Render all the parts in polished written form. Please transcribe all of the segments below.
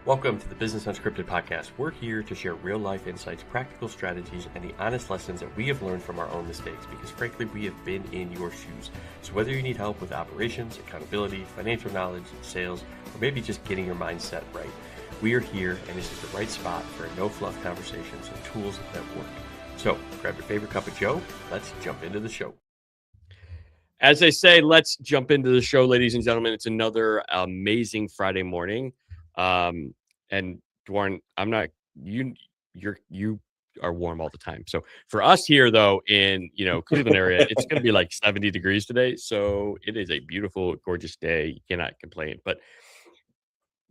Welcome to the Business Unscripted podcast. We're here to share real-life insights, practical strategies, and the honest lessons that we have learned from our own mistakes because, frankly, we have been in your shoes. So whether you need help with operations, accountability, financial knowledge, sales, or maybe just getting your mindset right, we are here, and this is the right spot for no-fluff conversations and tools that work. So grab your favorite cup of joe. Let's jump into the show. As they say, let's jump into the show, ladies and gentlemen. It's another amazing Friday morning. And Dwarren, you are warm all the time. So for us here though, in, Cleveland area, it's going to be like 70 degrees today. So it is a beautiful, gorgeous day. You cannot complain, but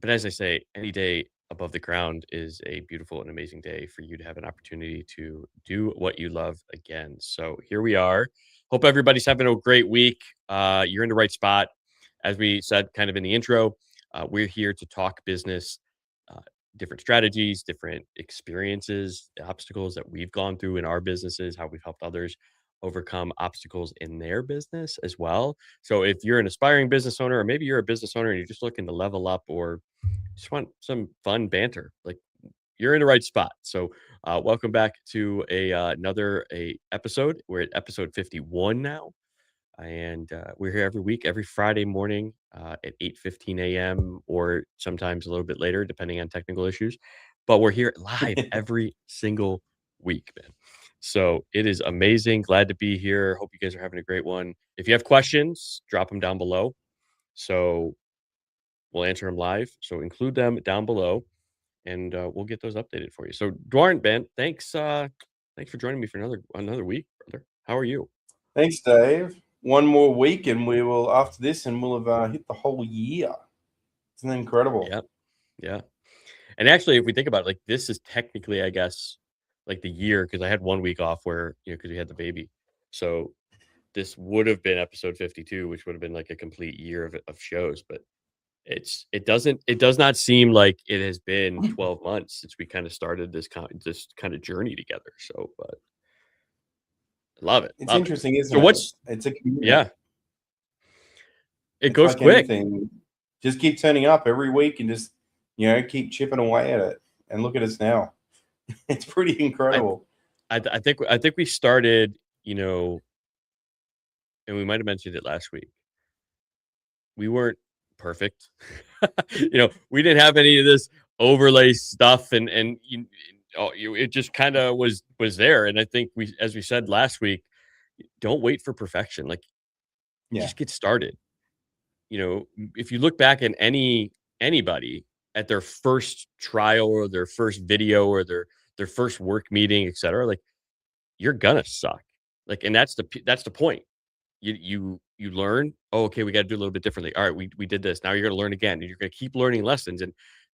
as I say, any day above the ground is a beautiful and amazing day for you to have an opportunity to do what you love again. So here we are. Hope everybody's having a great week. You're in the right spot. As we said kind of in the intro, we're here to talk business, different strategies, different experiences, obstacles that we've gone through in our businesses, how we've helped others overcome obstacles in their business as well. So if you're an aspiring business owner, or maybe you're a business owner and you're just looking to level up or just want some fun banter, like, you're in the right spot. So welcome back to another episode. We're at episode 51 now. And we're here every week, every Friday morning at 8:15 a.m. or sometimes a little bit later, depending on technical issues. But we're here live every single week, man. So it is amazing. Glad to be here. Hope you guys are having a great one. If you have questions, drop them down below. So we'll answer them live. So include them down below, and we'll get those updated for you. So Dwarren, Ben, thanks for joining me for another week, brother. How are you? Thanks, Dave. One more week, and we will after this, and we'll have hit the whole year. Isn't that incredible? Yeah, yeah. And actually, if we think about it, like, this is technically, I guess, like the year, because I had 1 week off where, because we had the baby. So this would have been episode 52, which would have been like a complete year of shows. But it does not seem like it has been 12 months since we kind of started this kind of journey together. So, but love it. It's Love it. interesting, isn't So it? It's a community. yeah, it It's goes like quick. anything. Just keep turning up every week and just keep chipping away at it. And look at us now. It's pretty incredible. I think we started, and we might have mentioned it last week. We weren't perfect. We didn't have any of this overlay stuff, and it just kind of was there. And I think as we said last week, don't wait for perfection. Like, Yeah. just get started. If you look back at anybody at their first trial or their first video or their first work meeting, etc., like, you're gonna suck. Like, and that's the point. You learn, oh, okay, we got to do a little bit differently. All right, we did this. Now you're going to learn again, and you're going to keep learning lessons. And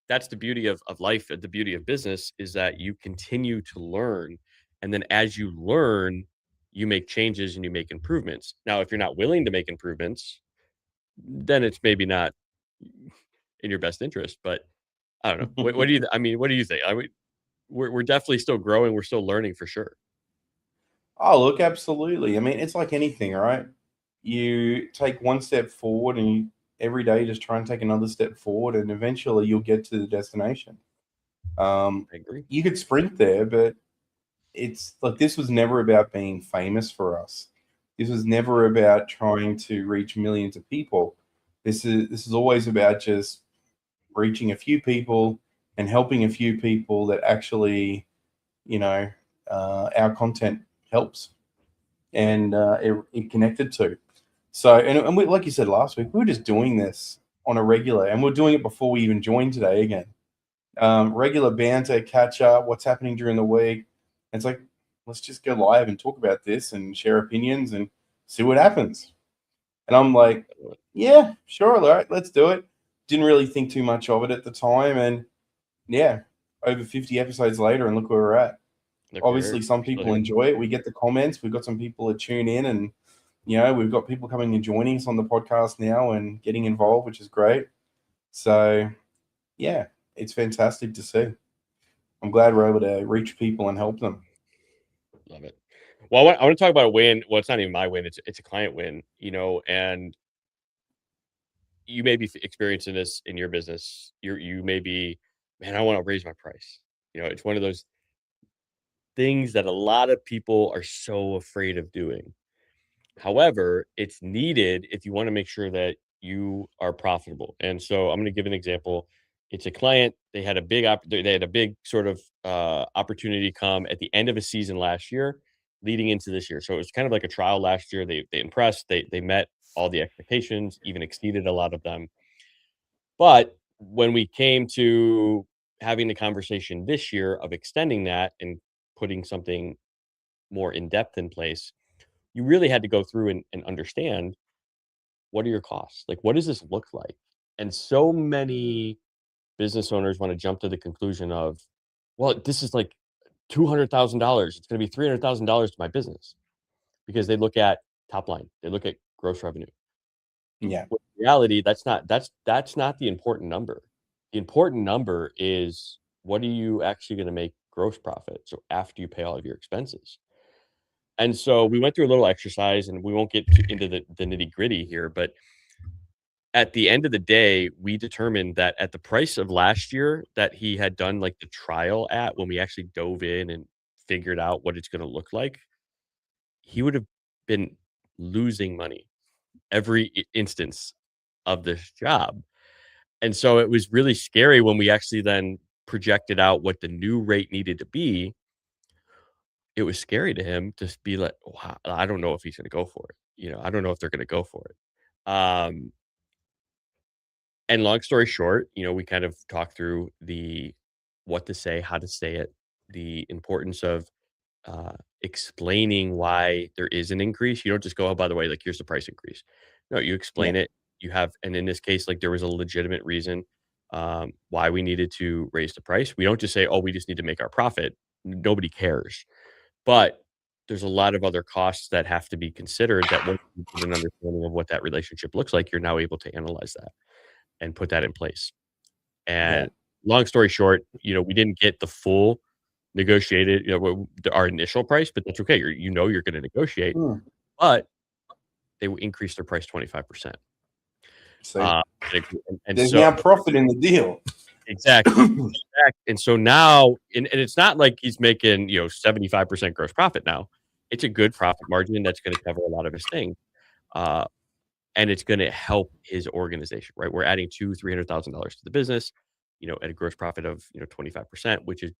that's the beauty of life. The beauty of business is that you continue to learn, and then as you learn, you make changes and you make improvements. Now, if you're not willing to make improvements, then it's maybe not in your best interest. But I don't know. What do you? I mean, what do you think? I mean, we're definitely still growing. We're still learning for sure. Oh, look, absolutely. I mean, it's like anything, right? You take one step forward, and every day just try and take another step forward, and eventually you'll get to the destination. I agree. You could sprint there, but it's like this was never about being famous for us. This was never about trying to reach millions of people. This is always about just reaching a few people and helping a few people that actually, our content helps and it connected to. So, and we, like you said last week, we were just doing this on a regular, and we're doing it before we even joined today again. Regular banter, catch up, what's happening during the week. And it's like, let's just go live and talk about this and share opinions and see what happens. And I'm like, yeah, sure, all right, let's do it. Didn't really think too much of it at the time. And yeah, over 50 episodes later, and look where we're at. Obviously, some people enjoy it. We get the comments. We've got some people that tune in, and we've got people coming and joining us on the podcast now and getting involved, which is great. So, yeah, it's fantastic to see. I'm glad we're able to reach people and help them. Love it. Well, I want to talk about a win. Well, it's not even my win. It's a client win, and you may be experiencing this in your business. You may be man, I want to raise my price. It's one of those things that a lot of people are so afraid of doing. However, it's needed if you want to make sure that you are profitable. And so I'm going to give an example. It's a client. They had a big sort of opportunity come at the end of a season last year, leading into this year. So it was kind of like a trial last year. They impressed. They met all the expectations, even exceeded a lot of them. But when we came to having the conversation this year of extending that and putting something more in depth in place, you really had to go through and understand, what are your costs? Like, what does this look like? And so many business owners want to jump to the conclusion of, well, this is like $200,000. It's going to be $300,000 to my business, because they look at top line, they look at gross revenue. Yeah. When in reality, that's not the important number. The important number is, what are you actually going to make gross profit? So after you pay all of your expenses. And so we went through a little exercise, and we won't get into the nitty gritty here, but at the end of the day, we determined that at the price of last year that he had done like the trial at, when we actually dove in and figured out what it's going to look like, he would have been losing money every instance of this job. And so it was really scary when we actually then projected out what the new rate needed to be. It was scary to him to be like, wow, I don't know if he's going to go for it. I don't know if they're going to go for it. And long story short, we kind of talked through the what to say, how to say it, the importance of explaining why there is an increase. You don't just go, oh, by the way, like, here's the price increase. No, you Yeah. explain it. And in this case, like, there was a legitimate reason why we needed to raise the price. We don't just say, oh, we just need to make our profit. Nobody cares. But there's a lot of other costs that have to be considered, that once you get an understanding of what that relationship looks like, you're now able to analyze that and put that in place. Yeah. And long story short, we didn't get the full negotiated, our initial price, but that's okay. You're going to negotiate, Hmm. but they increased their price 25%. So Uh, and there's so now profit in the deal. exactly. And so now, and it's not like he's making, 75% gross profit now. It's a good profit margin that's going to cover a lot of his things. Uh, and it's going to help his organization, right? We're adding $300,000 to the business, at a gross profit of, 25%, which is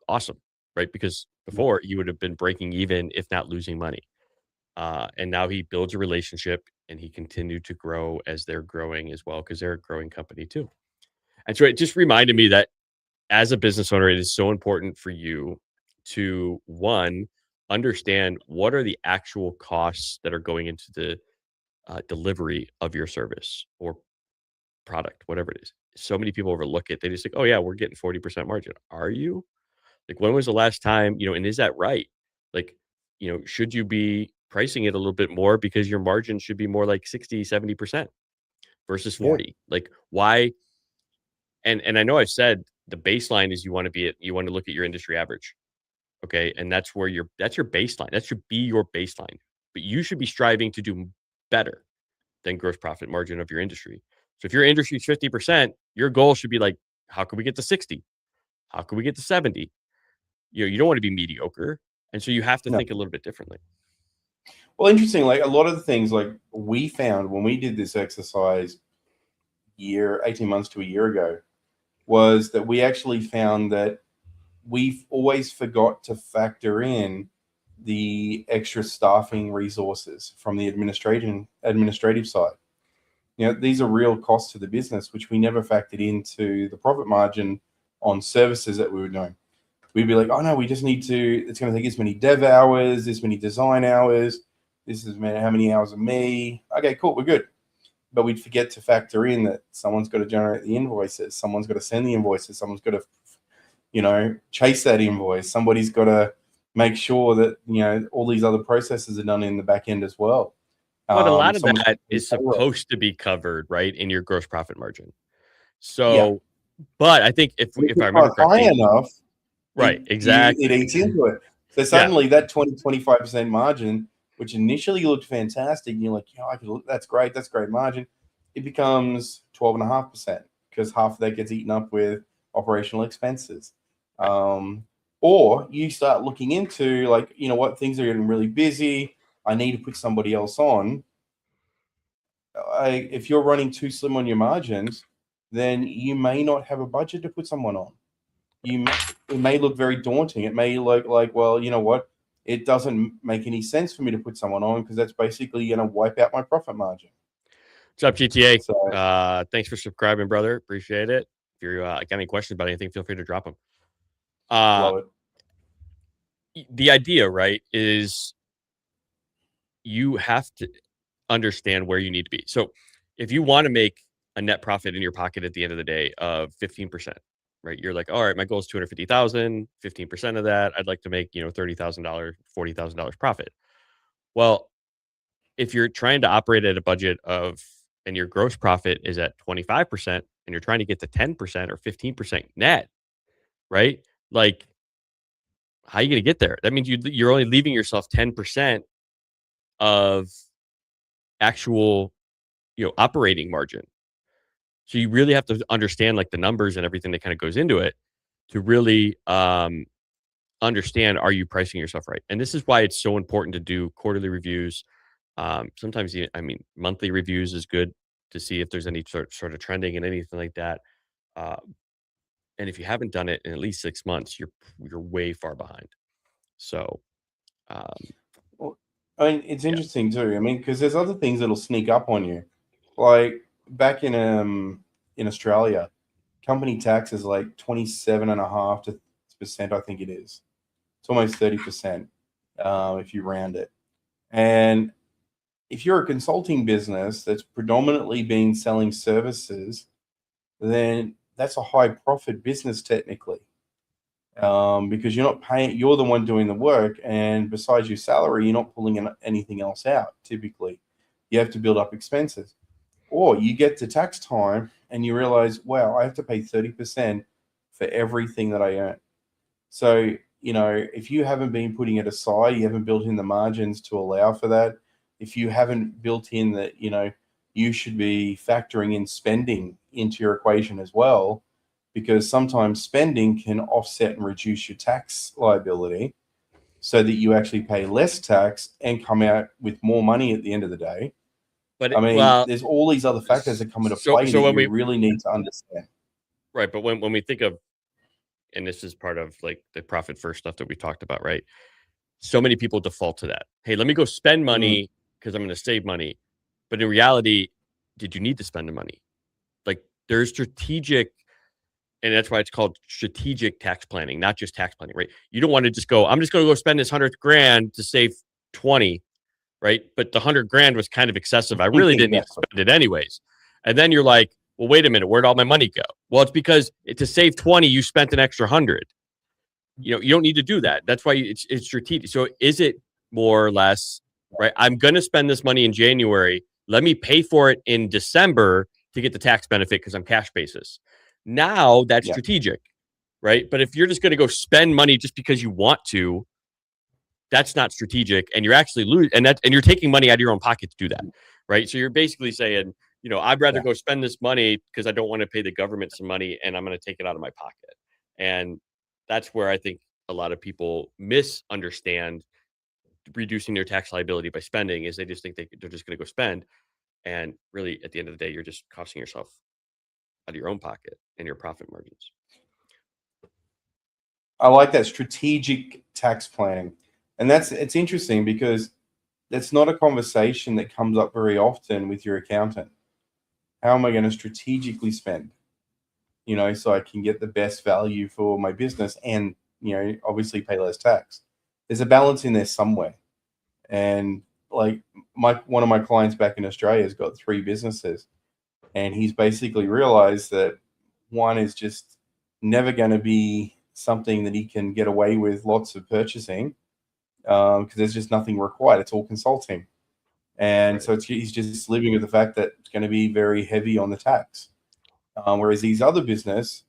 awesome, right? Because before, he would have been breaking even, if not losing money. And now he builds a relationship, and he continued to grow as they're growing as well, because they're a growing company too. And so it just reminded me that as a business owner, it is so important for you to, one, understand what are the actual costs that are going into the delivery of your service or product, whatever it is. So many people overlook it. They just think, oh, yeah, we're getting 40% margin. Are you? Like, when was the last time, and is that right? Like, should you be pricing it a little bit more, because your margin should be more like 60, 70% versus Yeah. 40? Like, why? And I know I've said the baseline is, you want to look at your industry average. Okay. And that's your baseline. That should be your baseline. But you should be striving to do better than gross profit margin of your industry. So if your industry is 50%, your goal should be like, how can we get to 60? How can we get to 70? You don't want to be mediocre. And so you have to No. think a little bit differently. Well, interesting. Like, a lot of the things, like, we found when we did this exercise 18 months to a year ago, was that we actually found that we've always forgot to factor in the extra staffing resources from the administrative side. These are real costs to the business, which we never factored into the profit margin on services that we were doing. We'd be like, oh no, we just need to, it's going to take this many dev hours, this many design hours, this is how many hours of me. Okay, cool, we're good. But we'd forget to factor in that someone's got to generate the invoices, someone's got to send the invoices, someone's got to, chase that invoice, somebody's got to make sure that, all these other processes are done in the back end as well. But a lot of Someone's that is supposed to be covered, right, in your gross profit margin. yeah. So, but I think If if I it's remember not high correctly, enough, right, it exactly. eats into it. So Yeah. suddenly that 20-25% margin, which initially looked fantastic, and you're like, that's great margin, it becomes 12.5%, because half of that gets eaten up with operational expenses. Or you start looking into like, you know what, things are getting really busy. I need to put somebody else on. If you're running too slim on your margins, then you may not have a budget to put someone on. It may look very daunting. It may look like, well, you know what, it doesn't make any sense for me to put someone on because that's basically going to wipe out my profit margin. What's up, GTA? So, Thanks for subscribing, brother. Appreciate it. If you got any questions about anything, feel free to drop them. Uh, love it. the idea, right, is you have to understand where you need to be. So if you want to make a net profit in your pocket at the end of the day of 15%, right? You're like, all right, my goal is 250,000, 15% of that. I'd like to make, $30,000, $40,000 profit. Well, if you're trying to operate at a budget of, and your gross profit is at 25% and you're trying to get to 10% or 15% net, right? Like, how are you going to get there? That means you're only leaving yourself 10% of actual, operating margin. So you really have to understand like the numbers and everything that kind of goes into it to really understand, are you pricing yourself right? And this is why it's so important to do quarterly reviews. Sometimes, monthly reviews is good to see if there's any sort of trending and anything like that. Uh, and if you haven't done it in at least 6 months, you're way far behind. So, Well, I mean, it's yeah. interesting too. I mean, because there's other things that'll sneak up on you. Like back in Australia, company tax is like 27.5%, I think it is. It's almost 30% if you round it. And if you're a consulting business that's predominantly been selling services, then that's a high profit business technically. Because you're not paying, you're the one doing the work, and besides your salary, you're not pulling anything else out. Typically, you have to build up expenses, or you get to tax time and you realize, wow, I have to pay 30% for everything that I earn. So, if you haven't been putting it aside, you haven't built in the margins to allow for that. If you haven't built in that, you should be factoring in spending into your equation as well, because sometimes spending can offset and reduce your tax liability so that you actually pay less tax and come out with more money at the end of the day. But I mean, there's all these other factors that come into play that you really need to understand. Right. But when we think of, and this is part of like the profit first stuff that we talked about, right? So many people default to that. Hey, let me go spend money because I'm going to save money. But in reality, did you need to spend the money? Like there's strategic, and that's why it's called strategic tax planning, not just tax planning, right? You don't want to just go, I'm just going to go spend this 100 grand to save 20, right? But the 100 grand was kind of excessive. I really didn't need to spend it anyways. And then you're like, well, wait a minute, where'd all my money go? Well, it's because to save 20, you spent an extra 100. You don't need to do that. That's why it's strategic. So is it more or less, right? I'm going to spend this money in January. Let me pay for it in December to get the tax benefit because I'm cash basis. Now that's strategic, right? But if you're just going to go spend money just because you want to, that's not strategic, and you're actually losing, and you're taking money out of your own pocket to do that, right? So you're basically saying, I'd rather go spend this money because I don't want to pay the government some money, and I'm going to take it out of my pocket. And that's where I think a lot of people misunderstand reducing their tax liability by spending, is they just think they're just going to go spend, and really at the end of the day, you're just costing yourself out of your own pocket and your profit margins. I like that strategic tax planning. And it's interesting because that's not a conversation that comes up very often with your accountant. How am I going to strategically spend, so I can get the best value for my business and, obviously pay less tax? There's a balance in there somewhere. And like one of my clients back in Australia has got 3 businesses, and he's basically realized that one is just never going to be something that he can get away with lots of purchasing, because there's just nothing required. It's all consulting. And so he's just living with the fact that it's going to be very heavy on the tax. Whereas these other business,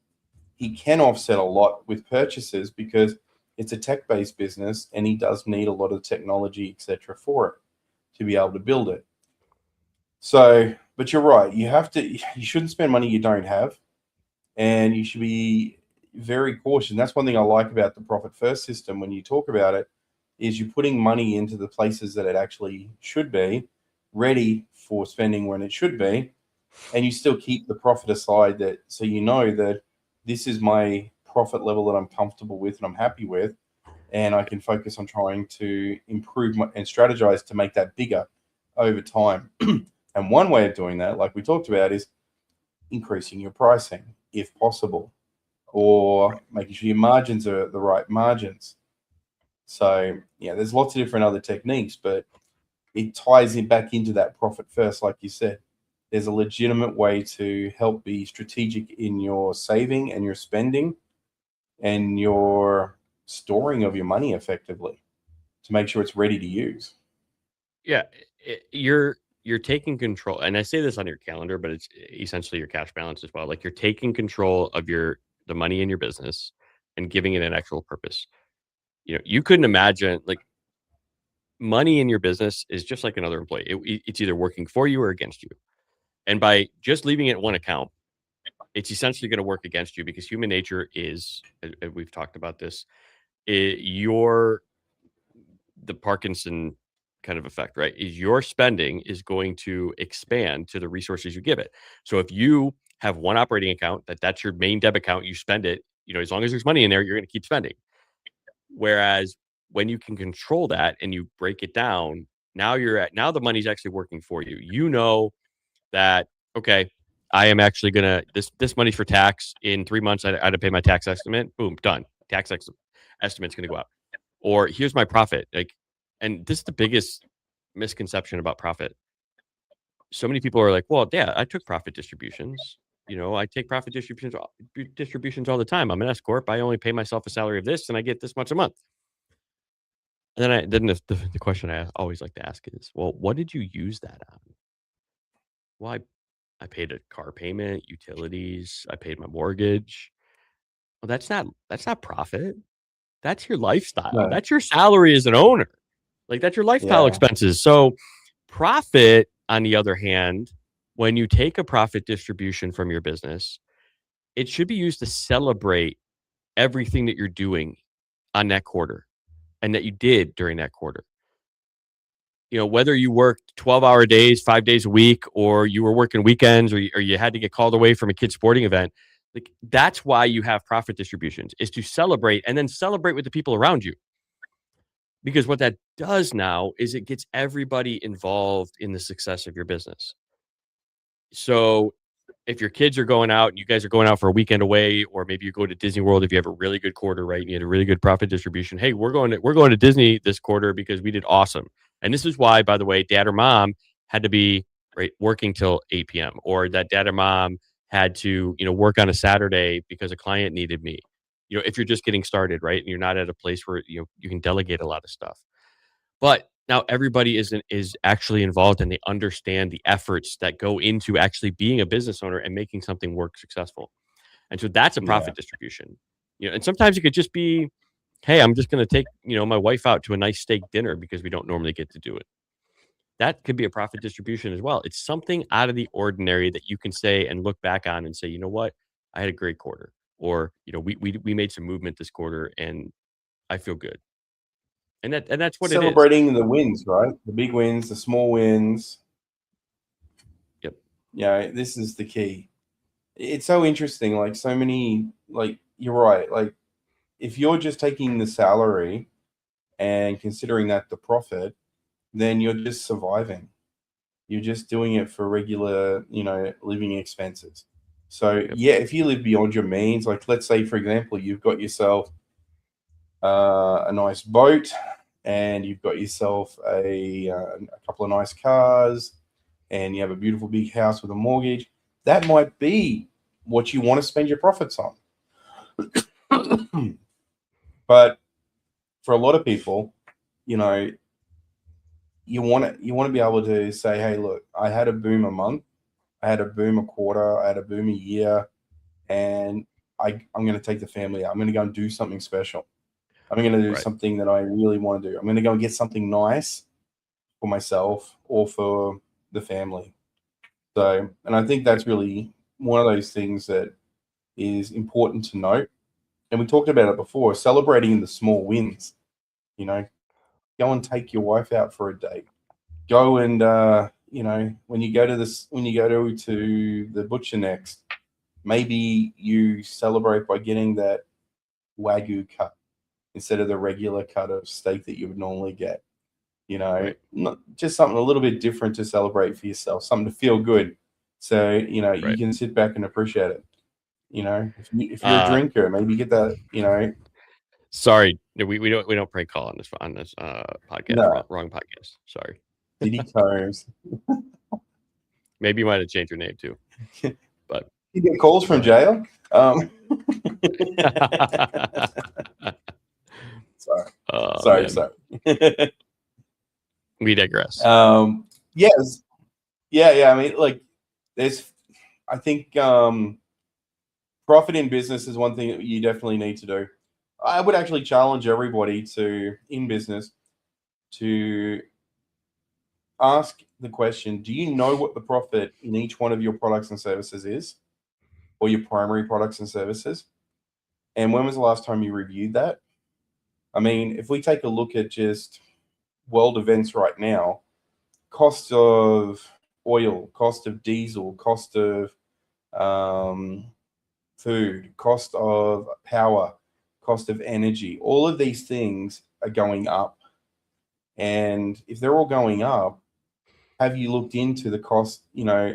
he can offset a lot with purchases because it's a tech-based business and he does need a lot of technology, etc., for it to be able to build it. So, but you're right. You shouldn't spend money you don't have. and you should be very cautious. And that's one thing I like about the profit first system when you talk about it, is you're putting money into the places that it actually should be, ready for spending when it should be, and you still keep the profit aside, that so you know that this is my profit level that I'm comfortable with and I'm happy with, and I can focus on trying to improve and strategize to make that bigger over time. And one way of doing that, like we talked about, is increasing your pricing if possible, or making sure your margins are the right margins. So yeah, there's lots of different other techniques, but it ties in back into that profit first, like you said. There's a legitimate way to help be strategic in your saving and your spending and your storing of your money effectively to make sure it's ready to use. Yeah, you're taking control, and I say this on your calendar, but it's essentially your cash balance as well. Like, you're taking control of the money in your business and giving it an actual purpose. You couldn't imagine, like, money in your business is just like another employee. It's either working for you or against you. And by just leaving it in one account, it's essentially going to work against you, because human nature is, and we've talked about this, the Parkinson kind of effect, right? Is your spending is going to expand to the resources you give it. So if you have one operating account, that's your main debit account, you spend it, as long as there's money in there, you're going to keep spending. Whereas when you can control that and you break it down, now the money's actually working for you. You know that, okay, I am actually gonna this money's for tax. In 3 months, I had to pay my tax estimate. Boom, done. Estimate's gonna go out. Or here's my profit. And this is the biggest misconception about profit. So many people are like, well, yeah, I took profit distributions. I take profit distributions all the time. I'm an S corp. I only pay myself a salary of this, and I get this much a month. And then the question I always like to ask is, well, what did you use that on? Well, I paid a car payment, utilities, I paid my mortgage. Well, that's not profit. That's your lifestyle. No. That's your salary as an owner. Like, that's your lifestyle Yeah. expenses. So profit, on the other hand, when you take a profit distribution from your business, it should be used to celebrate everything that you're doing on that quarter and that you did during that quarter. Whether you worked 12-hour days, 5 days a week, or you were working weekends, or you had to get called away from a kid's sporting event, like, that's why you have profit distributions, is to celebrate, and then celebrate with the people around you. Because what that does now is it gets everybody involved in the success of your business. So if your kids are going out and you guys are going out for a weekend away, or maybe you go to Disney World, if you have a really good quarter, right? And you had a really good profit distribution. Hey, we're going to Disney this quarter because we did awesome. And this is why, by the way, dad or mom had to be working till 8 p.m. or that dad or mom had to, work on a Saturday because a client needed me. If you're just getting started, right? And you're not at a place where, you can delegate a lot of stuff. But now everybody is actually involved, and they understand the efforts that go into actually being a business owner and making something work successful. And so that's a Yeah. profit distribution. And sometimes it could just be, hey, I'm just going to take, my wife out to a nice steak dinner because we don't normally get to do it. That could be a profit distribution as well. It's something out of the ordinary that you can say and look back on and say, you know what, I had a great quarter, or, we made some movement this quarter and I feel good. And that's what it is. Celebrating the wins, right? The big wins, the small wins. Yep. Yeah, this is the key. It's so interesting. Like, so many, like, you're right. Like, if you're just taking the salary and considering that the profit, then you're just surviving. You're just doing it for regular, living expenses. So Yep. yeah, if you live beyond your means, like, let's say, for example, you've got yourself a nice boat, and you've got yourself a couple of nice cars, and you have a beautiful big house with a mortgage, that might be what you want to spend your profits on. But for a lot of people, you know, you want to be able to say, hey, look, I had a boom a month, I had a boom a quarter, I had a boom a year, and I'm going to take the family out. I'm going to go and do something special. I'm going to do Right. something that I really want to do. I'm going to go and get something nice for myself or for the family. So, and I think that's really one of those things that is important to note. And we talked about it before, celebrating the small wins. You know, go and take your wife out for a date. Go and when you go to the butcher next, maybe you celebrate by getting that Wagyu cut instead of the regular cut of steak that you would normally get. Right. Not just something a little bit different to celebrate for yourself, something to feel good. So, you Right. can sit back and appreciate it. If you're a drinker, maybe get that, Sorry, no, we don't prank call on this podcast. No. Wrong podcast. Sorry. Diddy Combs. Maybe you might have changed your name too. But You get calls from jail. Sorry. We digress. Yes. Yeah. I mean, like, I think profit in business is one thing that you definitely need to do. I would actually challenge everybody in business to ask the question, do you know what the profit in each one of your products and services is, or your primary products and services? And when was the last time you reviewed that? I mean, if we take a look at just world events right now, cost of oil, cost of diesel, cost of food, cost of power, cost of energy, all of these things are going up. And if they're all going up, have you looked into the cost,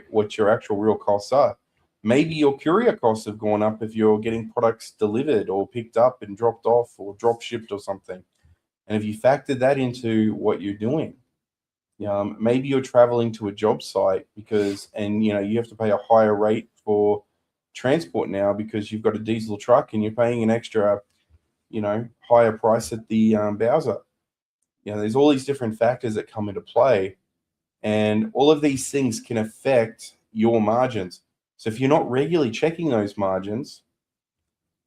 what your actual real costs are? Maybe your courier costs have gone up if you're getting products delivered or picked up and dropped off or drop shipped or something. And have you factored that into what you're doing? Maybe you're traveling to a job site and you have to pay a higher rate for transport now because you've got a diesel truck and you're paying an extra, higher price at the Bowser. There's all these different factors that come into play, and all of these things can affect your margins. So if you're not regularly checking those margins,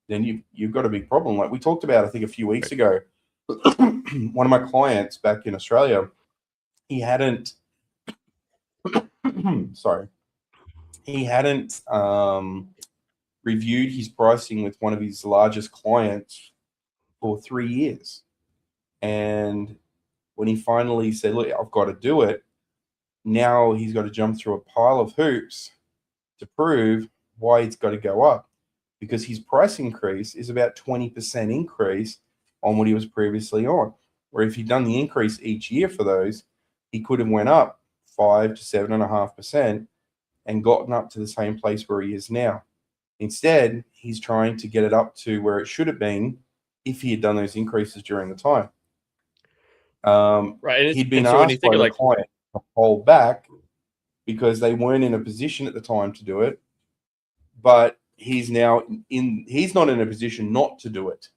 then you've got a big problem. Like we talked about, I think a few weeks ago, one of my clients back in Australia, he hadn't reviewed his pricing with one of his largest clients for 3 years. And when he finally said, look, I've got to do it, now he's got to jump through a pile of hoops to prove why it's got to go up, because his price increase is about 20% increase on what he was previously on. Where if he'd done the increase each year for those, he could have went up 5 to 7.5% and gotten up to the same place where he is now. Instead, he's trying to get it up to where it should have been if he had done those increases during the time. Right. He'd been asked by the client to hold back because they weren't in a position at the time to do it, but he's not in a position not to do it.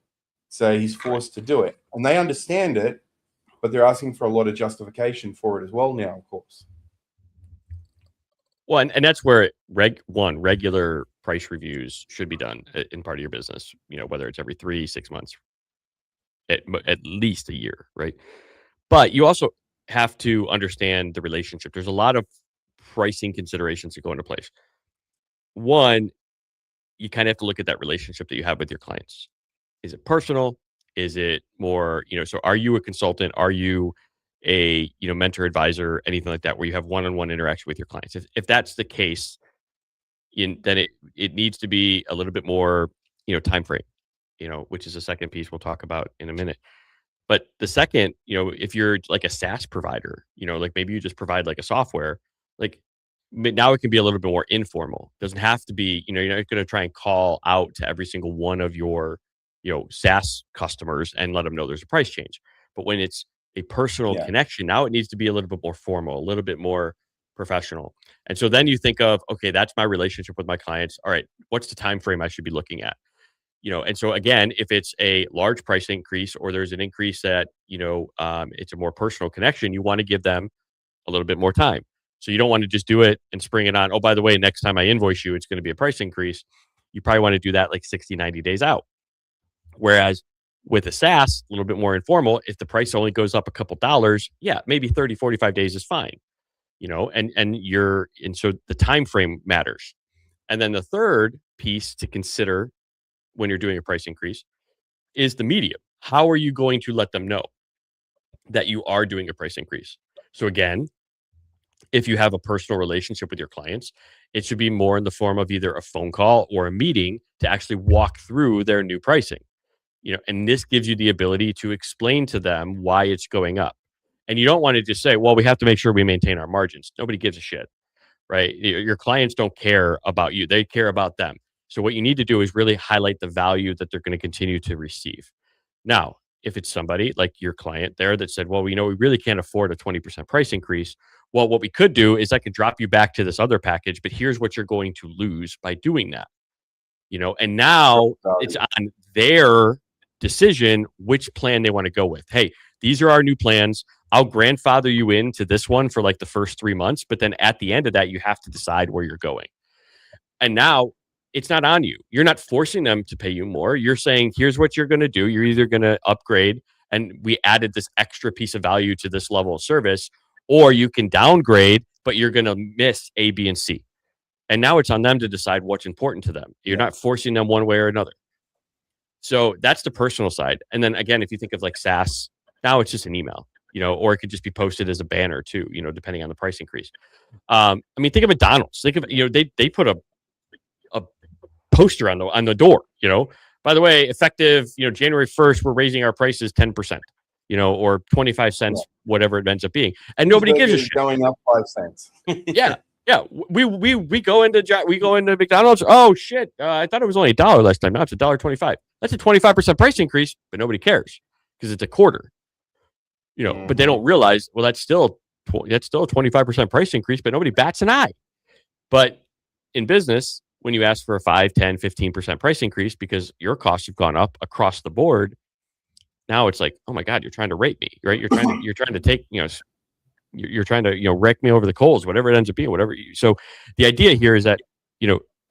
So he's forced to do it. And they understand it, but they're asking for a lot of justification for it as well now, of course. Well, and that's where regular price reviews should be done in part of your business, whether it's every 3-6 months, at least a year, right? But you also have to understand the relationship. There's a lot of pricing considerations that go into place. One, you kind of have to look at that relationship that you have with your clients. Is it personal? Is it more, so are you a consultant? Are you a, mentor, advisor, anything like that, where you have one-on-one interaction with your clients? If that's the case, then it needs to be a little bit more, time frame, which is the second piece we'll talk about in a minute. But the second, if you're like a SaaS provider, like maybe you just provide like a software, like now it can be a little bit more informal. It doesn't have to be, you're not going to try and call out to every single one of your, SaaS customers and let them know there's a price change. But when it's a personal connection, now it needs to be a little bit more formal, a little bit more professional. And so then you think of, okay, that's my relationship with my clients. All right, what's the time frame I should be looking at? And so again, if it's a large price increase or there's an increase that, it's a more personal connection, you want to give them a little bit more time. So you don't want to just do it and spring it on. Oh, by the way, next time I invoice you, it's going to be a price increase. You probably want to do that like 60, 90 days out. Whereas with a SaaS, a little bit more informal, if the price only goes up a couple dollars, maybe 30, 45 days is fine. And so the time frame matters. And then the third piece to consider when you're doing a price increase is the medium. How are you going to let them know that you are doing a price increase? So again, if you have a personal relationship with your clients, it should be more in the form of either a phone call or a meeting to actually walk through their new pricing. And this gives you the ability to explain to them why it's going up. And you don't want to just say, well, we have to make sure we maintain our margins. Nobody gives a shit, right? Your clients don't care about you. They care about them. So what you need to do is really highlight the value that they're going to continue to receive. Now, if it's somebody like your client there that said, well, we really can't afford a 20% price increase. Well, what we could do is I could drop you back to this other package, but here's what you're going to lose by doing that. And now it's on their decision which plan they want to go with. Hey, these are our new plans. I'll grandfather you into this one for like the first 3 months, but then at the end of that, you have to decide where you're going. And now it's not on you. You're not forcing them to pay you more. You're saying, here's what you're going to do. You're either going to upgrade, and we added this extra piece of value to this level of service, or you can downgrade, but you're going to miss A, B, and C. And now it's on them to decide what's important to them. You're not forcing them one way or another. So that's the personal side. And then again, if you think of like SaaS, now it's just an email, or it could just be posted as a banner too, depending on the price increase. Think of McDonald's. Think of, they put a poster on the door, by the way, effective, January 1st, we're raising our prices 10%, or 25 cents, whatever it ends up being. And nobody gives a shit. Going up 5 cents. Yeah. We go into McDonald's. Oh shit! I thought it was only $1 last time. Now it's $1.25. That's a 25% price increase, but nobody cares because it's a quarter. But they don't realize. Well, that's still a 25% price increase, but nobody bats an eye. But in business, when you ask for a 5, 10, 15% price increase because your costs have gone up across the board, now it's like, oh my God, you're trying to rape me, right? You're trying to take, you're trying to, wreck me over the coals, whatever it ends up being, So the idea here is that,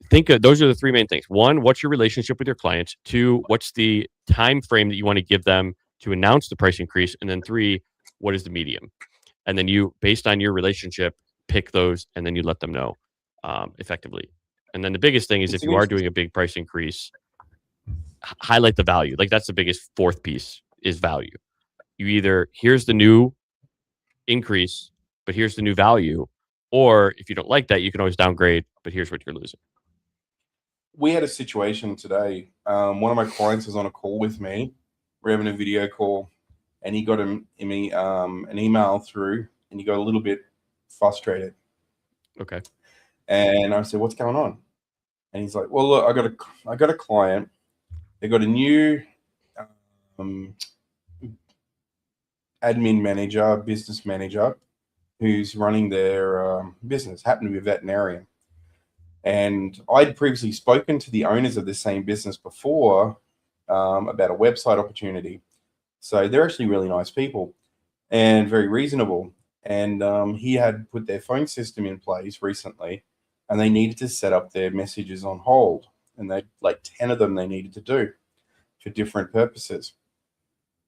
think of those are the three main things. One, what's your relationship with your clients? Two, what's the time frame that you want to give them to announce the price increase? And then three, what is the medium? And then you, based on your relationship, pick those and then you let them know effectively. And then the biggest thing is if you are doing a big price increase, highlight the value. Like that's the biggest fourth piece is value. You either, here's the new increase, but here's the new value. Or if you don't like that, you can always downgrade, but here's what you're losing. We had a situation today. One of my clients was on a call with me. We're having a video call, and he got an email through, and he got a little bit frustrated. Okay. And I said, "What's going on?" And he's like, "Well, look, I got a client. They got a new admin manager, business manager, who's running their business. Happened to be a veterinarian. And I'd previously spoken to the owners of the same business before about a website opportunity. So they're actually really nice people and very reasonable. And he had put their phone system in place recently, and they needed to set up their messages on hold. And they like 10 of them they needed to do for different purposes.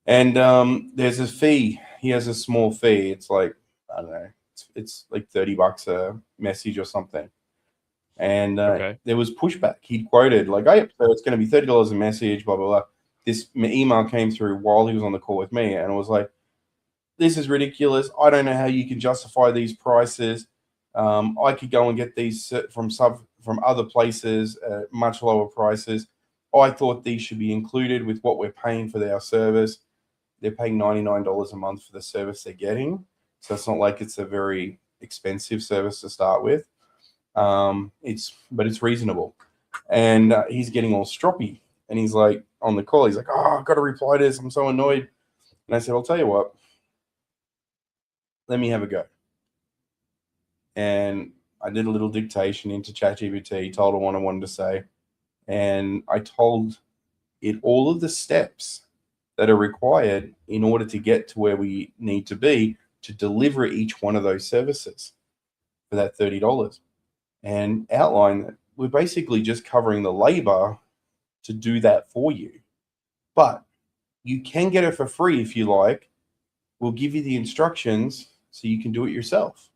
And there's a fee. He has a small fee. It's like, I don't know, it's like $30 a message or something. And there was pushback. He'd quoted like, "Oh, so it's going to be $30 a message, blah, blah, blah." This email came through while he was on the call with me, and it was like, "This is ridiculous. I don't know how you can justify these prices. I could go and get these from other places at much lower prices. I thought these should be included with what we're paying for our service." They're paying $99 a month for the service they're getting. So it's not like it's a very expensive service to start with. But it's reasonable. And he's getting all stroppy. And he's like, on the call, he's like, "Oh, I've got to reply to this. I'm so annoyed." And I said, "I'll tell you what, let me have a go." And I did a little dictation into ChatGPT, told her what I wanted to say. And I told it all of the steps that are required in order to get to where we need to be to deliver each one of those services for that $30. And outline that we're basically just covering the labor to do that for you. But you can get it for free if you like. We'll give you the instructions so you can do it yourself.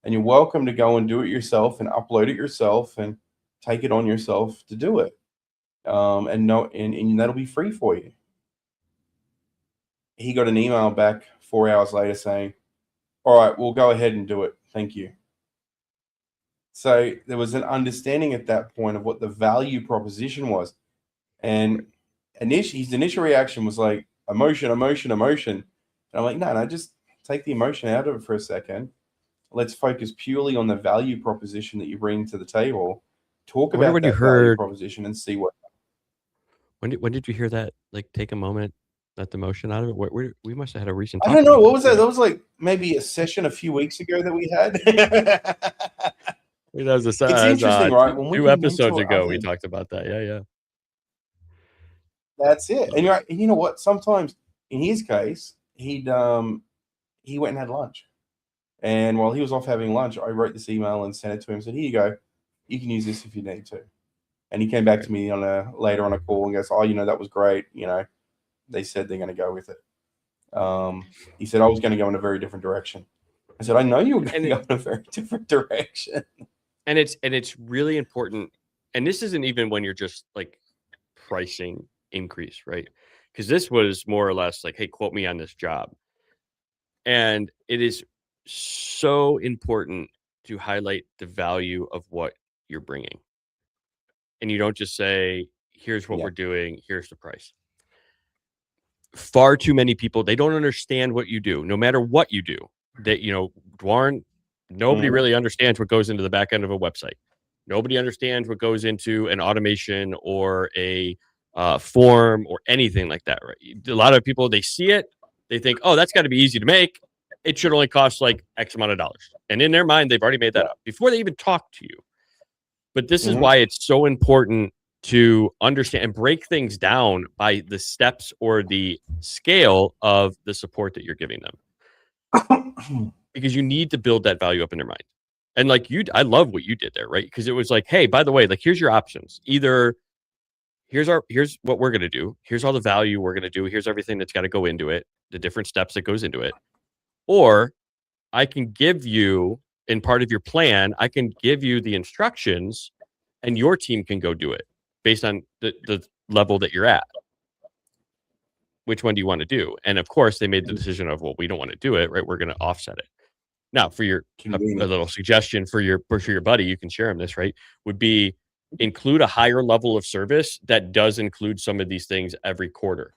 And you're welcome to go and do it yourself and upload it yourself. And take it on yourself to do it. And that'll be free for you. He got an email back 4 hours later saying, all right, we'll go ahead and do it. Thank you. So there was an understanding at that point of what the value proposition was. And his initial reaction was like, emotion. And I'm like, no, just take the emotion out of it for a second. Let's focus purely on the value proposition that you bring to the table. Talk about that value proposition and see what. When did you hear that? Like, take a moment, let the emotion out of it. We must have had a recent. I don't know. What was that? That was like maybe a session a few weeks ago that we had. That was it's interesting, right? When two episodes ago, we talked about that. Yeah. That's it. And you're right. And you know what? Sometimes, in his case, he went and had lunch. And while he was off having lunch, I wrote this email and sent it to him. Said, "Here you go. You can use this if you need to." And he came back to me later on a call and goes, "Oh, that was great. They said they're going to go with it." He said, "I was going to go in a very different direction." I said, "I know you were going to go in a very different direction." And it's really important. And this isn't even when you're just like pricing increase, right? Because this was more or less like, hey, quote me on this job. And it is so important to highlight the value of what you're bringing. And you don't just say, here's what we're doing, here's the price. Far too many people, they don't understand what you do, no matter what you do. That, Dwarren, nobody really understands what goes into the back end of a website. Nobody understands what goes into an automation or a form or anything like that, right? A lot of people, they see it, they think, oh, that's got to be easy to make. It should only cost like X amount of dollars. And in their mind, they've already made that up before they even talk to you. But this is why it's so important to understand and break things down by the steps or the scale of the support that you're giving them. Because you need to build that value up in their mind. And like I love what you did there, right? Because it was like, hey, by the way, like, here's your options. Either here's what we're going to do. Here's all the value we're going to do. Here's everything that's got to go into it, the different steps that goes into it. Or I can give you, in part of your plan, I can give you the instructions and your team can go do it based on the level that you're at. Which one do you want to do? And of course, they made the decision of, well, we don't want to do it, right? We're going to offset it. Now, for a little suggestion for your buddy, you can share him this, right? Would be include a higher level of service that does include some of these things every quarter.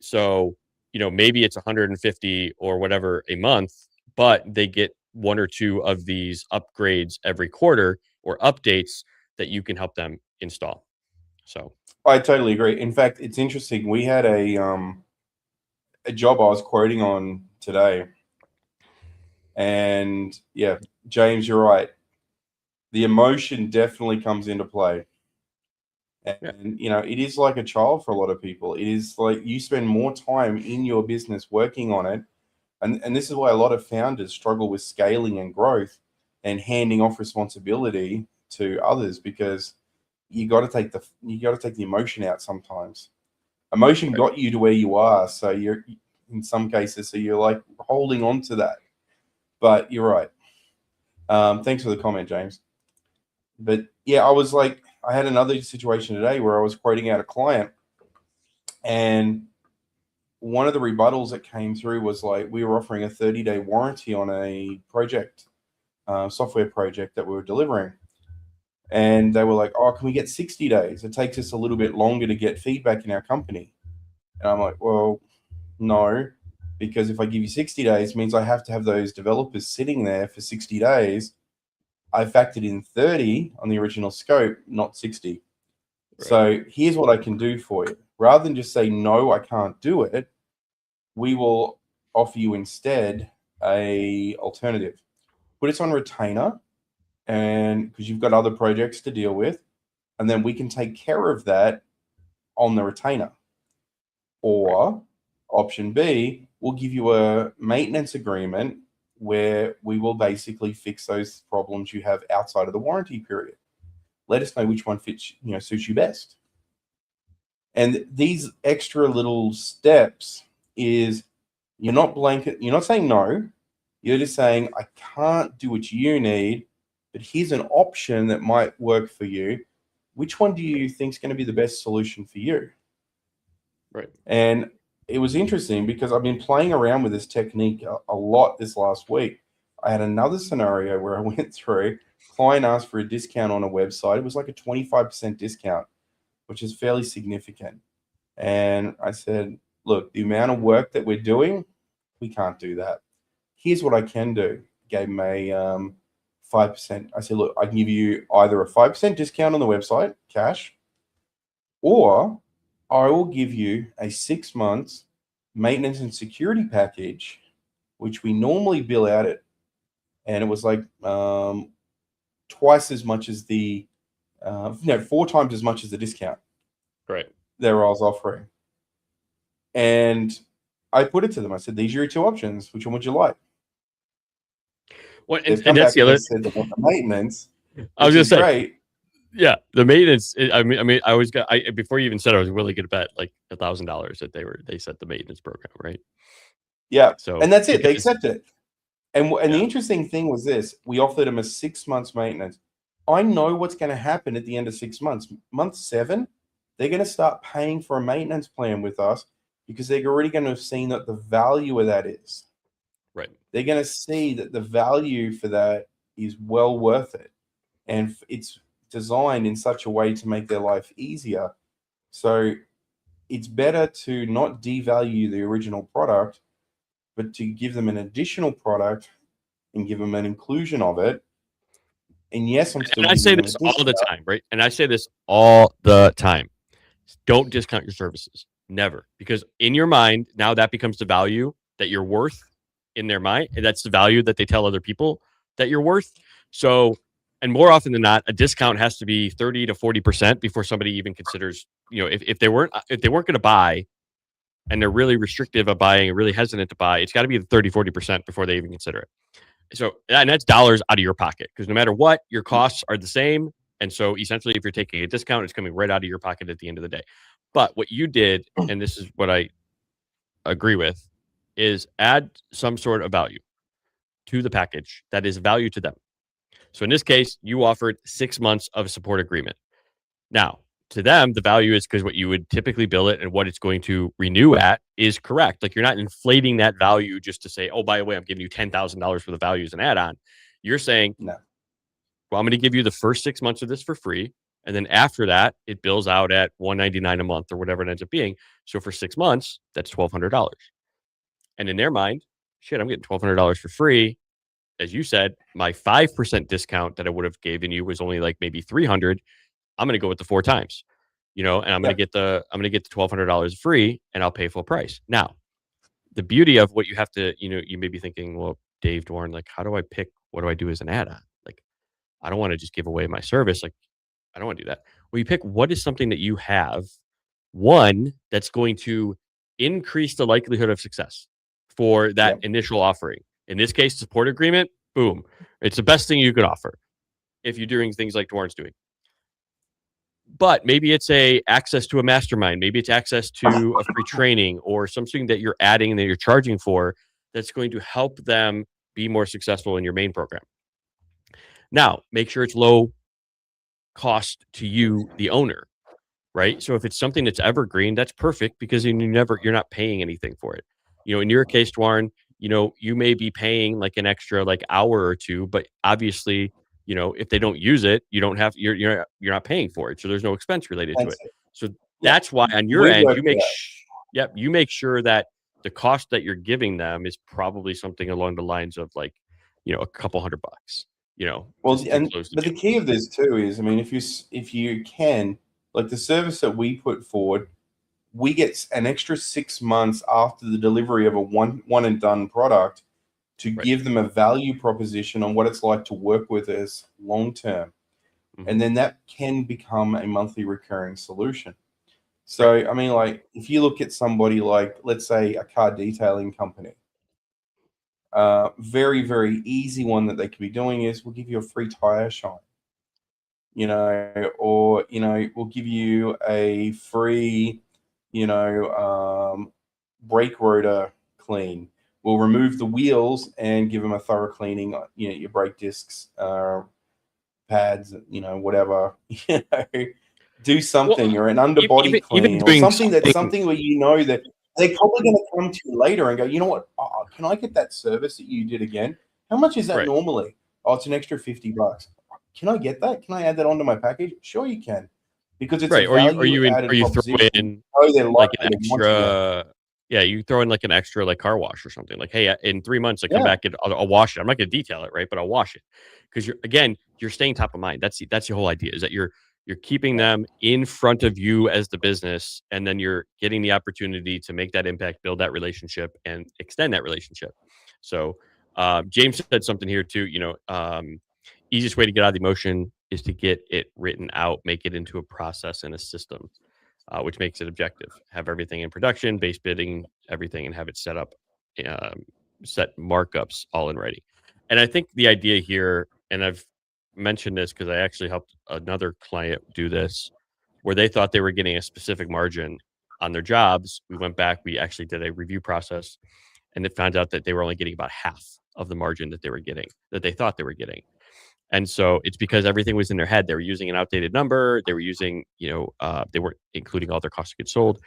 So, maybe it's 150 or whatever a month, but they get one or two of these upgrades every quarter or updates that you can help them install. So I totally agree. In fact, it's interesting. We had a job I was quoting on today. And yeah, James, you're right. The emotion definitely comes into play. And, it is like a child for a lot of people. It is like you spend more time in your business working on it. And this is why a lot of founders struggle with scaling and growth and handing off responsibility to others, because you got to take the emotion out sometimes. Emotion got you to where you are. So you're, in some cases, so you're like holding on to that. But you're right. Thanks for the comment, James. But yeah, I had another situation today where I was quoting out a client, and one of the rebuttals that came through was like, we were offering a 30-day warranty on a project, software project that we were delivering. And they were like, oh, can we get 60 days? It takes us a little bit longer to get feedback in our company. And I'm like, well, no, because if I give you 60 days, it means I have to have those developers sitting there for 60 days. I factored in 30 on the original scope, not 60. Right. So here's what I can do for you. Rather than just say, no, I can't do it, we will offer you instead a alternative. Put it on retainer, and because you've got other projects to deal with, and then we can take care of that on the retainer. Or option B, we'll give you a maintenance agreement where we will basically fix those problems you have outside of the warranty period. Let us know which one suits you best. And these extra little steps is, you're not saying no. You're just saying, I can't do what you need. but here's an option that might work for you. Which one do you think is going to be the best solution for you? Right. And it was interesting because I've been playing around with this technique a lot this last week. I had another scenario where I went through, client asked for a discount on a website. It was like a 25% discount, which is fairly significant. And I said, look, the amount of work that we're doing, we can't do that. Here's what I can do. Gave him a 5%. I said, look, I can give you either a 5% discount on the website, cash, or I will give you a 6 months maintenance and security package, which we normally bill out at, and it was like twice as much as the, 4 times as much as the discount Right. that I was offering. And I put it to them. I said, these are your two options. Which one would you like? Well, They've and come that's back the and other. they said they want the maintenance, I was which gonna is say, great. yeah, the maintenance. I mean, I always got. Before you even said, I was willing to bet like $1,000 that they set the maintenance program, right? Yeah, So and that's it. They because accepted it. And the yeah, interesting thing was this: we offered them a 6 months maintenance. I know what's going to happen at the end of 6 months. Month 7, they're going to start paying for a maintenance plan with us because they're already going to have seen that the value of that is. right. They're going to see that the value for that is well worth it, and it's designed in such a way to make their life easier. So it's better to not devalue the original product, but to give them an additional product and give them an inclusion of it. And yes, I'm still And I giving say them a this all the discount. time, right? And I say this all the time. Don't discount your services. Never. Because in your mind, now that becomes the value that you're worth in their mind. And that's the value that they tell other people that you're worth. So, and more often than not, a discount has to be 30 to 40% before somebody even considers, if they weren't going to buy and they're really restrictive of buying and really hesitant to buy, it's got to be the 30, 40% before they even consider it. So, and that's dollars out of your pocket because no matter what, your costs are the same. And so essentially, if you're taking a discount, it's coming right out of your pocket at the end of the day. But what you did, and this is what I agree with, is add some sort of value to the package that is value to them. So in this case, you offered 6 months of support agreement. Now, to them, the value is because what you would typically bill it and what it's going to renew at is correct. Like you're not inflating that value just to say, oh, by the way, I'm giving you $10,000 for the value as an add-on. You're saying, No. well, I'm going to give you the first 6 months of this for free. And then after that, it bills out at $199 a month or whatever it ends up being. So for 6 months, that's $1,200. And in their mind, shit, I'm getting $1,200 for free. As you said, my 5% discount that I would have given you was only like maybe 300. I'm going to go with the 4 times, and I'm going to get the $1,200 free and I'll pay full price. Now, the beauty of what you have to, you may be thinking, well, Dave Dorn, like, how do I pick, what do I do as an add-on? Like, I don't want to just give away my service. Like, I don't want to do that. Well, you pick what is something that you have, one that's going to increase the likelihood of success for that Yep. initial offering. In this case, support agreement, boom. It's the best thing you could offer if you're doing things like Dwarn's doing. But maybe it's a access to a mastermind. Maybe it's access to a free training or something that you're adding and that you're charging for that's going to help them be more successful in your main program. Now, make sure it's low cost to you, the owner, right? So if it's something that's evergreen, that's perfect because you're not paying anything for it. In your case, Dwarn, you may be paying like an extra like hour or two, but obviously, if they don't use it, you don't have you're not paying for it, so there's no expense related to That's it. it. So Yeah. that's why on your We end, worked you it out. you make sure that the cost that you're giving them is probably something along the lines of like, a couple $100, Well, to close the but the deal. key of this too is, I mean, if you can, like the service that we put forward, we get an extra 6 months after the delivery of a one and done product to Right. give them a value proposition on what it's like to work with us long term. Mhm. And then that can become a monthly recurring solution. So, I mean, like if you look at somebody like, let's say, a car detailing company, very, very easy one that they could be doing is we'll give you a free tire shine, or, we'll give you a free, brake rotor clean. We'll remove the wheels and give them a thorough cleaning, your brake discs, pads, whatever, do something, or an underbody even clean, or doing something that's something where that they're probably going to come to you later and go, you know what, can I get that service that you did again? How much is that Right. normally? Oh, it's an extra $50. Can I get that? Can I add that onto my package? Sure, you can, because it's a Right. Or you value-added throw proposition. in They're like likely an to want you now. extra, yeah, you throw in like an extra like car wash or something. Like, hey, in 3 months I come Yeah, back and I'll wash it. I'm not going to detail it, right? But I'll wash it because you're staying top of mind. That's the whole idea, is that you're keeping yeah, them in front of you as the business, and then you're getting the opportunity to make that impact, build that relationship, and extend that relationship. So James said something here too. Easiest way to get out of the emotion is to get it written out, make it into a process and a system, which makes it objective. Have everything in production, base bidding, everything, and have it set up, um, set markups all in writing. And I think the idea here, and I've mentioned this because I actually helped another client do this, where they thought they were getting a specific margin on their jobs. We went back, we actually did a review process, and it found out that they were only getting about half of the margin that they thought they were getting. And so it's because everything was in their head. They were using an outdated number. They were using, they weren't including all their cost of goods sold.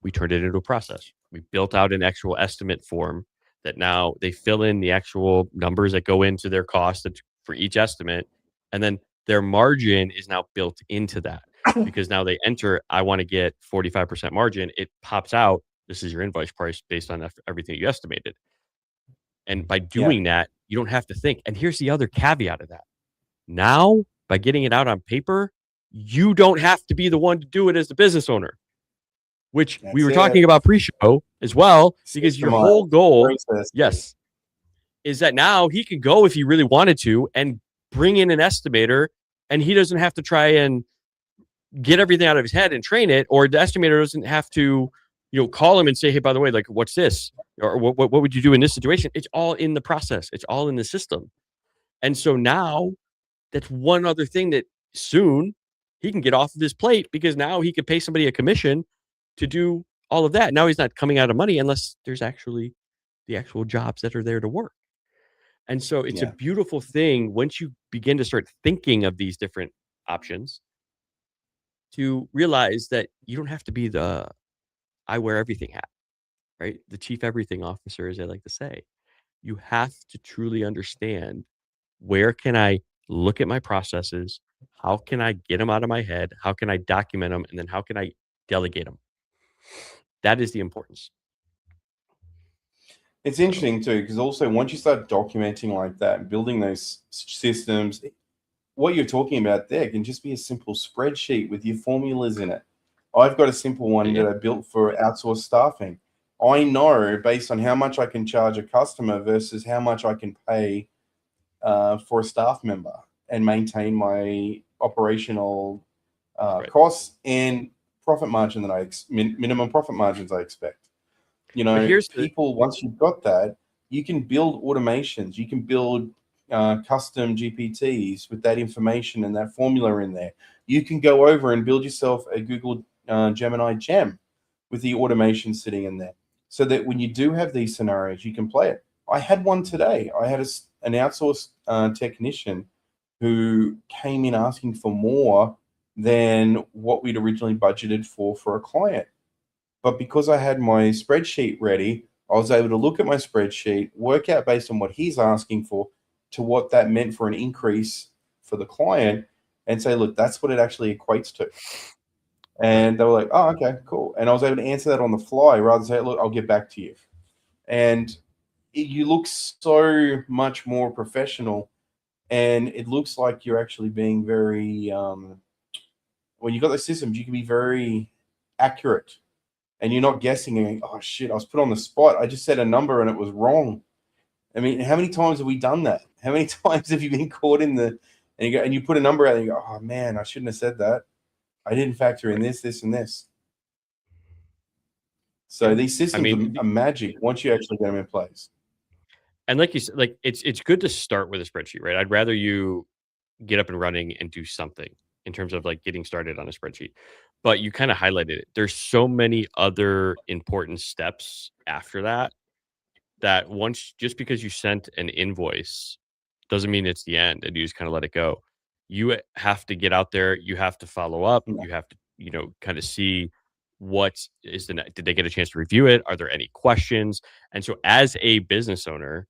We turned it into a process. We built out an actual estimate form that now they fill in the actual numbers that go into their cost for each estimate. And then their margin is now built into that, because now they enter, I want to get 45% margin. It pops out, this is your invoice price based on everything you estimated. And by yeah, doing that, you don't have to think. And here's the other caveat of that. Now, by getting it out on paper, you don't have to be the one to do it as the business owner, which we that's were it. talking about pre-show as well, because your whole Systemize goal, processes. yes, is that now he can go if he really wanted to and bring in an estimator, and he doesn't have to try and get everything out of his head and train it, or the estimator doesn't have to, call him and say, hey, by the way, like, what's this? Or what would you do in this situation? It's all in the process. It's all in the system. And so now that's one other thing that soon he can get off of his plate, because now he could pay somebody a commission to do all of that. Now he's not coming out of money unless there's actually the actual jobs that are there to work. And so it's a Yeah, beautiful thing once you begin to start thinking of these different options, to realize that you don't have to be the I wear everything hat, right? The chief everything officer, as I like to say. You have to truly understand, where can I look at my processes? How can I get them out of my head? How can I document them? And then how can I delegate them? That is the importance. it's So, interesting too, because also once you start documenting like that and building those systems, what you're talking about there can just be a simple spreadsheet with your formulas in it. I've got a simple one yeah, that I built for outsourced staffing. I know based on how much I can charge a customer versus how much I can pay for a staff member and maintain my operational right. costs and profit margin that minimum profit margins I expect. But here's the People, once you've got that, you can build automations, you can build custom GPTs with that information and that formula in there. You can go over and build yourself a Google Gemini gem with the automation sitting in there, so that when you do have these scenarios, you can play it. I had one today. I had an outsourced technician who came in asking for more than what we'd originally budgeted for a client. But because I had my spreadsheet ready, I was able to look at my spreadsheet, work out based on what he's asking for to what that meant for an increase for the client, and say, look, that's what it actually equates to. right. And they were like, oh, okay, cool. And I was able to answer that on the fly rather than say, look, I'll get back to you. And you look so much more professional, and it looks like you're actually being very, when you've got those systems, you can be very accurate, and you're not guessing and going, oh shit, I was put on the spot. I just said a number and it was wrong. I mean, how many times have we done that? How many times have you been caught in the and you go and you put a number out and you go, oh man, I shouldn't have said that. I didn't factor in Right. this, and this. So Yeah. these I systems mean, are magic once you actually get them in place. and like you said, like, it's good to start with a spreadsheet, right? I'd rather you get up and running and do something in terms of like getting started on a spreadsheet. But you kind of highlighted it. There's so many other important steps after that, once, just because you sent an invoice doesn't mean it's the end and you just kind of let it go. you have to get out there, you have to follow up, Yeah. you have to, kind of see did they get a chance to review it? Are there any questions? And so as a business owner,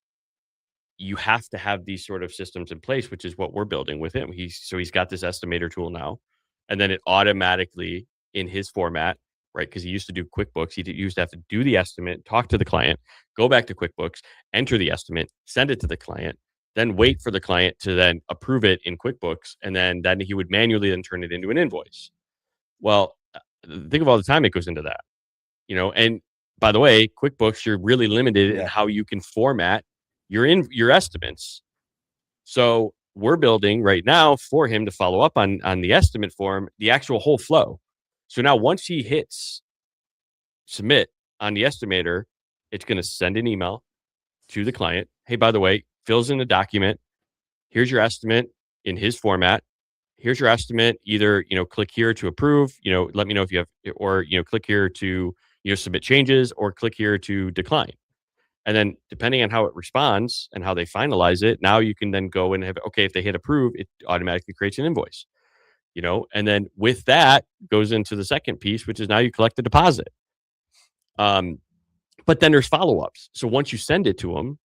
you have to have these sort of systems in place, which is what we're building with him. He's got this estimator tool now, and then it automatically in his format, right? Because he used to do QuickBooks. Used to have to do the estimate, talk to the client, go back to QuickBooks, enter the estimate, send it to the client, then wait for the client to then approve it in QuickBooks, and then he would manually then turn it into an invoice. Well, think of all the time it goes into that, and by the way, QuickBooks, you're really limited in how you can format your estimates. So we're building right now for him to follow up on the estimate form, the actual whole flow. So now once he hits submit on the estimator, it's going to send an email to the client. Hey, by the way, fills in the document. Here's your estimate in his format. Here's your estimate. Either, click here to approve, let me know if you have, or, click here to, submit changes, or click here to decline. And then depending on how it responds and how they finalize it, now you can then go and have, okay, if they hit approve, it automatically creates an invoice, and then with that goes into the second piece, which is now you collect the deposit. But then there's follow-ups. So once you send it to them,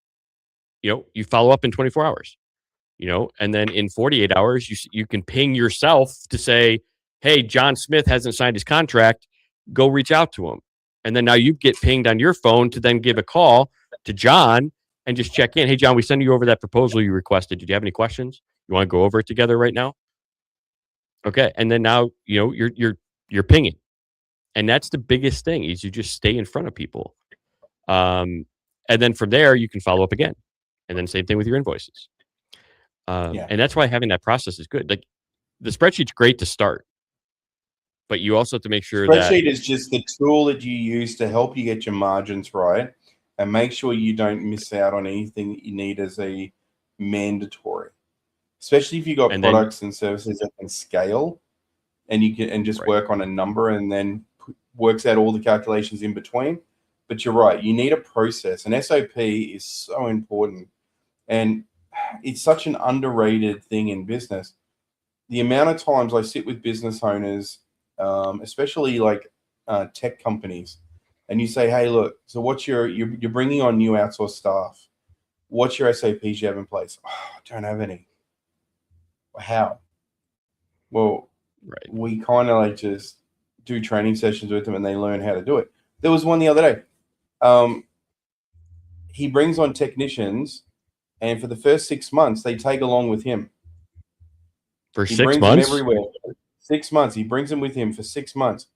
you follow up in 24 hours, and then in 48 hours, you can ping yourself to say, hey, John Smith hasn't signed his contract. Go reach out to him. And then now you get pinged on your phone to then give a call to John and just check in. Hey, John, we sent you over that proposal you requested. Did you have any questions? You want to go over it together right now? Okay. And then now, you're pinging. And that's the biggest thing is you just stay in front of people. And then from there, you can follow up again. And then same thing with your invoices. And that's why having that process is good. Like the spreadsheet's great to start, but you also have to make sure Spreadsheet is just the tool that you use to help you get your margins right and make sure you don't miss out on anything that you need as a mandatory, especially if you've got products and services that can scale and you can just work on a number and then works out all the calculations in between. But you're right, you need a process. An SOP is so important, and it's such an underrated thing in business. The amount of times I sit with business owners, especially like tech companies, and you say, hey, look, so what's you're bringing on new outsourced staff. What's your SOPs you have in place? Oh, I don't have any. How? Well, we kind of like just do training sessions with them and they learn how to do it. There was one the other day. He brings on technicians, and for the first 6 months, they take along with him. He brings them everywhere. 6 months. He brings them with him for 6 months.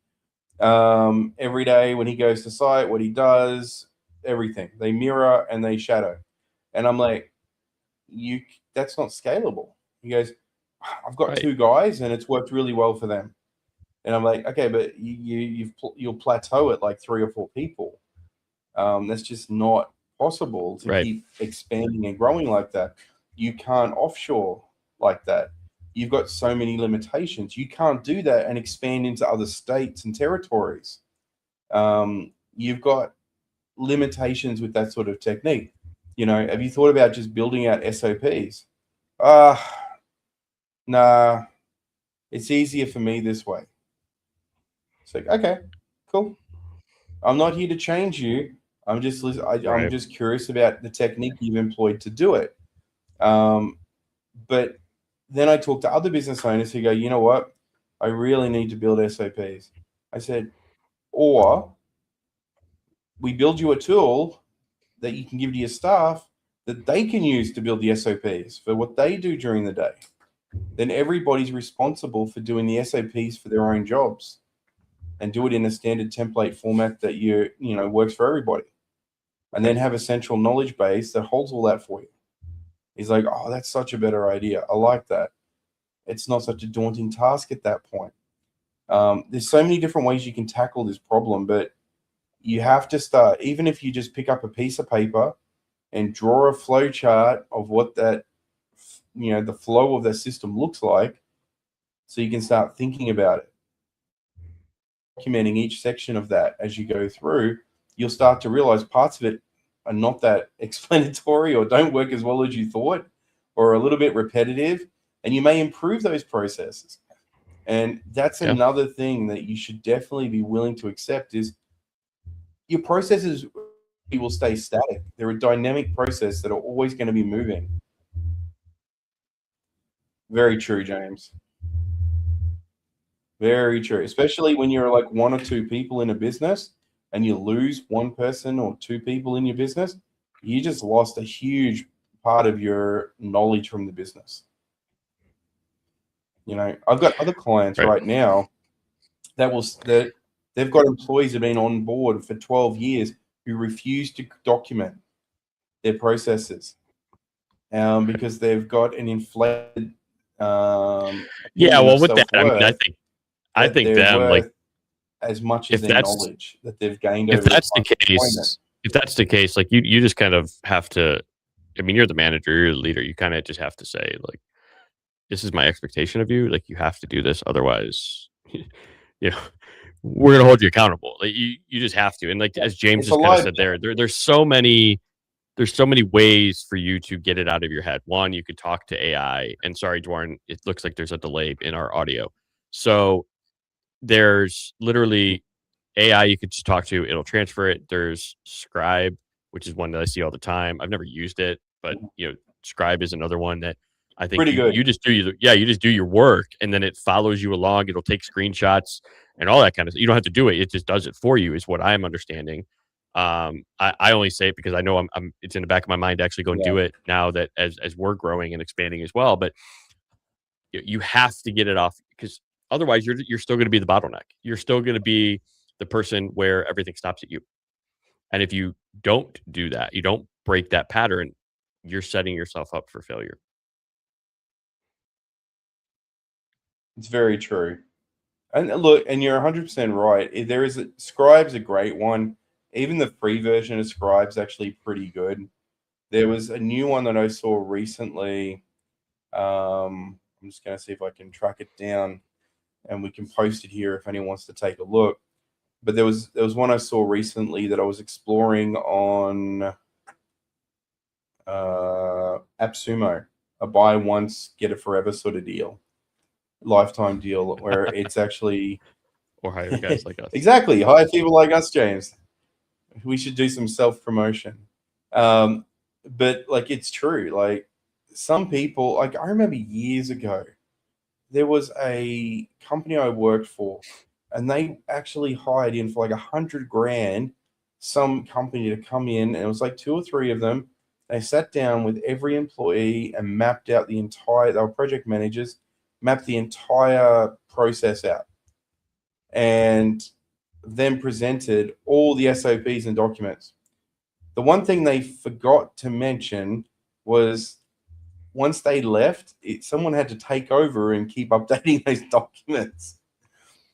Every day when he goes to site, what he does, everything. They mirror and they shadow. And I'm like, that's not scalable. He goes, I've got 2 guys and it's worked really well for them. And I'm like, okay, but you'll plateau at like 3 or 4 people. That's just not possible to keep expanding and growing like that. You can't offshore like that. You've got so many limitations. You can't do that and expand into other states and territories. You've got limitations with that sort of technique. Have you thought about just building out SOPs? Nah, it's easier for me this way. It's like, okay, cool. I'm not here to change you. I'm just curious about the technique you've employed to do it. But then I talk to other business owners who go, you know what? I really need to build SOPs. I said, or we build you a tool that you can give to your staff that they can use to build the SOPs for what they do during the day. Then everybody's responsible for doing the SOPs for their own jobs and do it in a standard template format that works for everybody. And then have a central knowledge base that holds all that for you. He's like, oh, that's such a better idea. I like that. It's not such a daunting task at that point. There's so many different ways you can tackle this problem, but you have to start, even if you just pick up a piece of paper and draw a flow chart of what that, the flow of the system looks like, so you can start thinking about it. Documenting each section of that as you go through, you'll start to realize parts of it are not that explanatory or don't work as well as you thought or a little bit repetitive. and you may improve those processes. And that's another thing that you should definitely be willing to accept is your processes will stay static. They're a dynamic process that are always going to be moving. Very true, James. Very true. Especially when you're like one or two people in a business and you lose one person or two people in your business, you just lost a huge part of your knowledge from the business. You know, I've got other clients right now that they've got employees that have been on board for 12 years who refuse to document their processes because they've got an inflated well, with that, I mean, I think they're them worth as much as their knowledge that they've gained over if that's the case, like you just kind of have to, I mean, you're the manager, you're the leader, you kind of just have to say, like, this is my expectation of you, like, you have to do this, otherwise you know, we're gonna hold you accountable. Like, you just have to. And like, as James just kind of said there's so many ways for you to get it out of your head. One, you could talk to AI, and sorry, Dwarren, it looks like there's a delay in our audio. So there's literally AI you could just talk to, it'll transfer it. There's Scribe, which is one that I see all the time. I've never used it, but Scribe is another one that I think you just do your work, and then it follows you along. It'll take screenshots and all that kind of stuff. You don't have to do it. It just does it for you, is what I'm understanding. I only say it because I know I'm it's in the back of my mind to actually go and do it now that as we're growing and expanding as well. But you have to get it off, because otherwise you're still going to be the bottleneck. You're still going to be the person where everything stops at you. And if you don't do that, you don't break that pattern, you're setting yourself up for failure. It's very true. And look, and you're 100% right. There is Scribe's a great one. Even the free version of Scribe's actually pretty good. There was a new one that I saw recently. I'm just going to see if I can track it down, and we can post it here if anyone wants to take a look. But there was one I saw recently that I was exploring on AppSumo, a buy once, get it forever sort of deal, lifetime deal, where it's actually or hire guys like us. Exactly, hire people like us, James. We should do some self-promotion. But like, it's true. Like, some people, like, I remember years ago, there was a company I worked for, and they actually hired in for like $100,000 some company to come in, and it was like 2 or 3 of them. They sat down with every employee and mapped out they were project managers, mapped the entire process out, and then presented all the SOPs and documents. The one thing they forgot to mention was once they left, someone had to take over and keep updating those documents.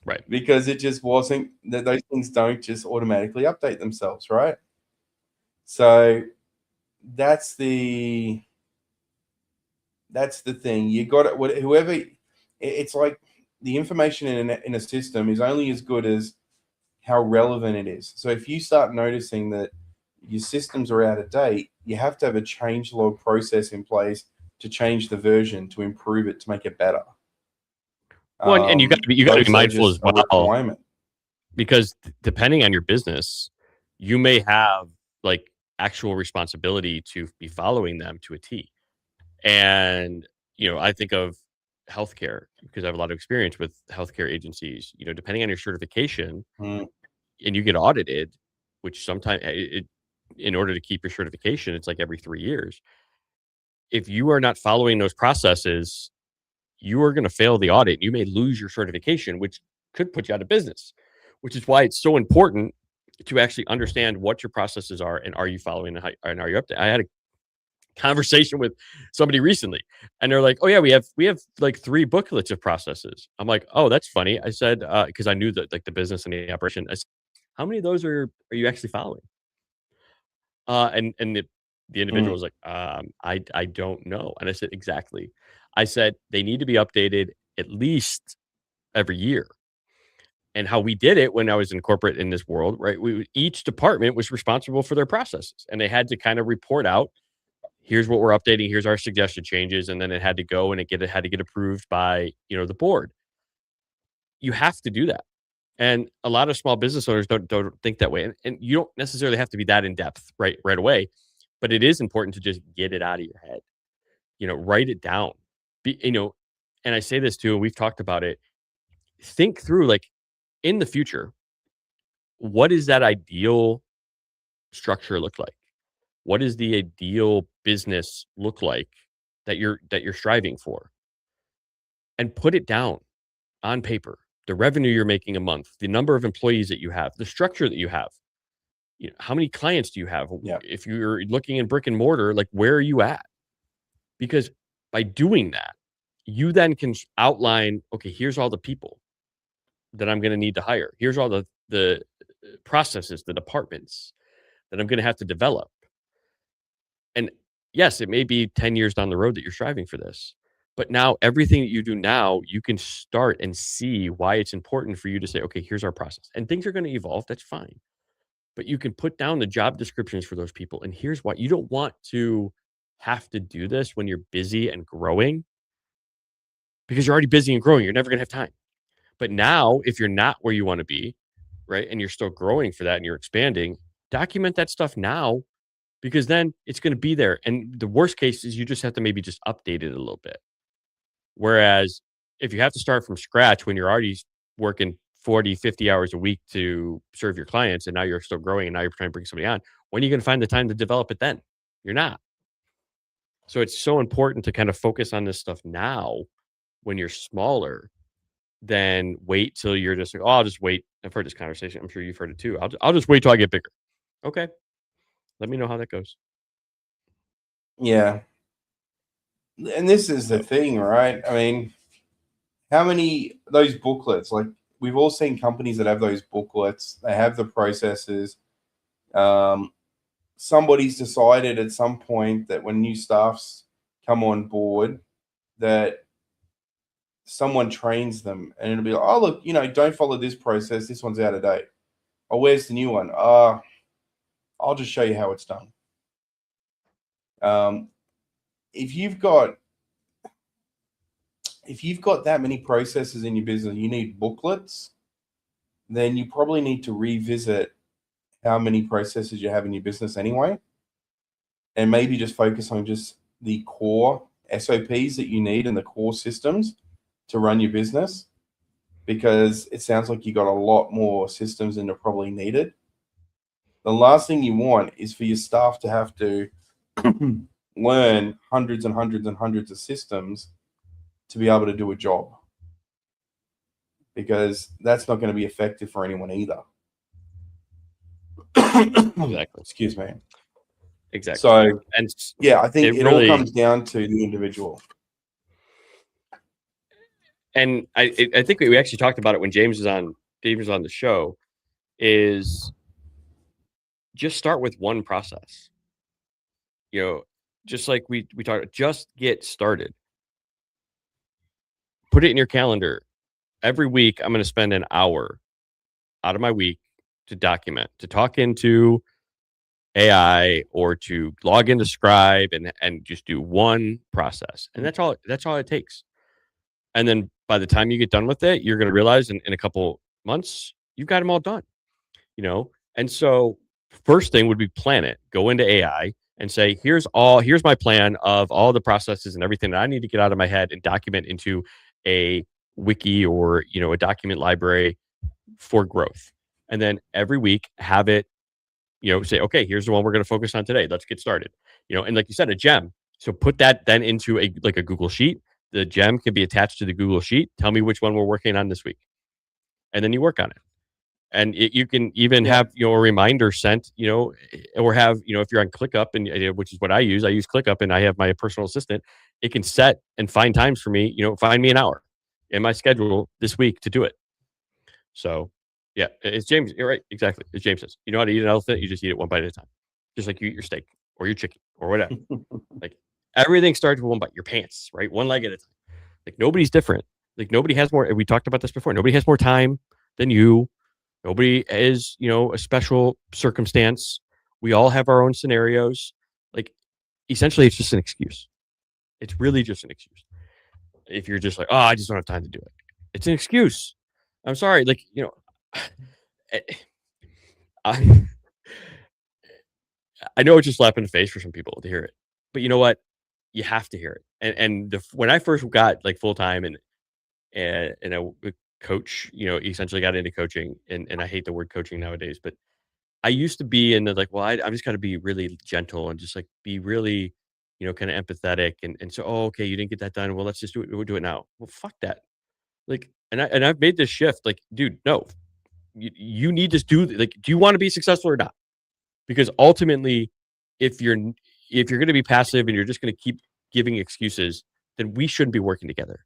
Right. Because it just wasn't, those things don't just automatically update themselves, right? So that's the thing. You got it. Whoever, it's like the information in a system is only as good as how relevant it is. So if you start noticing that your systems are out of date, you have to have a change log process in place to change the version, to improve it, to make it better. Well, and you got to be mindful as well, because depending on your business, you may have like actual responsibility to be following them to a T. And I think of healthcare because I have a lot of experience with healthcare agencies. Depending on your certification, and you get audited, which sometimes in order to keep your certification, it's like every 3 years. If you are not following those processes, you are going to fail the audit. You may lose your certification, which could put you out of business, which is why it's so important to actually understand what your processes are and are you following and are you up to. I had a conversation with somebody recently, and they're like, "Oh yeah, we have like 3 booklets of processes." I'm like, "Oh, that's funny." I said, because I knew that like the business and the operation. I said, how many of those are you actually following? And the individual was like, I don't know. And I said, exactly. I said, they need to be updated at least every year. And how we did it when I was in corporate in this world, right? Each department was responsible for their processes, and they had to kind of report out, here's what we're updating, here's our suggested changes, and then it had to go and it had to get approved by, the board. You have to do that. And a lot of small business owners don't think that way. And you don't necessarily have to be that in depth right away, but it is important to just get it out of your head. Write it down. And I say this too, and we've talked about it. Think through, like, in the future, what does that ideal structure look like? What does the ideal business look like that you're striving for? And put it down on paper. The revenue you're making a month, the number of employees that you have, the structure that you have. How many clients do you have? Yeah. If you're looking in brick and mortar, like, where are you at? Because by doing that, you then can outline, okay, here's all the people that I'm going to need to hire. Here's all the processes, the departments that I'm going to have to develop. And yes, it may be 10 years down the road that you're striving for this. But now everything that you do now, you can start and see why it's important for you to say, okay, here's our process. And things are going to evolve. That's fine. But you can put down the job descriptions for those people. And here's why. You don't want to have to do this when you're busy and growing, because you're already busy and growing. You're never going to have time. But now, if you're not where you want to be, right, and you're still growing for that and you're expanding, document that stuff now, because then it's going to be there. And the worst case is you just have to maybe just update it a little bit. Whereas if you have to start from scratch when you're already working 40, 50 hours a week to serve your clients, and now you're still growing and now you're trying to bring somebody on, when are you going to find the time to develop it then? You're not. So it's so important to kind of focus on this stuff now when you're smaller than wait till you're just like, oh, I'll just wait. I've heard this conversation. I'm sure you've heard it too. I'll just wait till I get bigger. Okay. Let me know how that goes. Yeah. And this is the thing, right? I mean, how many those booklets, like, we've all seen companies that have those booklets, they have the processes. Somebody's decided at some point that when new staffs come on board, that someone trains them, and it'll be like, oh, look, don't follow this process. This one's out of date. Oh, where's the new one? I'll just show you how it's done. If you've got that many processes in your business, you need booklets, then you probably need to revisit how many processes you have in your business anyway, and maybe just focus on just the core SOPs that you need and the core systems to run your business, because it sounds like you got a lot more systems than are probably needed. The last thing you want is for your staff to have to learn hundreds and hundreds and hundreds of systems to be able to do a job, because that's not going to be effective for anyone either. Exactly. Excuse me. Exactly. So, and yeah, I think it really all comes down to the individual. And I think we actually talked about it when James was on the show, is just start with one process. Just like we talked, just get started. Put it in your calendar. Every week, I'm going to spend an hour out of my week to document, to talk into AI, or to log into Scribe and just do one process. And that's all it takes. And then by the time you get done with it, you're going to realize in a couple months, you've got them all done, And so first thing would be plan it, go into AI and say, here's my plan of all the processes and everything that I need to get out of my head and document into a wiki or, a document library for growth. And then every week have it, say, okay, here's the one we're going to focus on today. Let's get started, and like you said, a gem. So put that then into a Google Sheet. The gem can be attached to the Google Sheet. Tell me which one we're working on this week. And then you work on it. And you can even have, a reminder sent, or have, if you're on ClickUp, and which is what I use ClickUp, and I have my personal assistant. It can set and find times for me, find me an hour in my schedule this week to do it. So yeah, it's James. You're right. Exactly. As James says, you know how to eat an elephant? You just eat it one bite at a time. Just like you eat your steak or your chicken or whatever. Like, everything starts with one bite. Your pants, right? One leg at a time. Like, nobody's different. Like, nobody has more. We talked about this before. Nobody has more time than you. Nobody is, a special circumstance. We all have our own scenarios. Like, essentially it's just an excuse. It's really just an excuse. If you're just like, oh, I just don't have time to do it. It's an excuse. I'm sorry. Like, I, I know it's just slap in the face for some people to hear it, but you know what? You have to hear it. And when I first got like full time and a coach, essentially got into coaching, and I hate the word coaching nowadays, but I used to be in the like, well, I'm just got to be really gentle and just like be really, kind of empathetic, and so, oh, okay, you didn't get that done. Well, let's just do it. We'll do it now. Well, fuck that. Like, I've made this shift. Like, dude, no, you need to do like, do you want to be successful or not? Because ultimately, if you're if you're going to be passive and you're just going to keep giving excuses, then we shouldn't be working together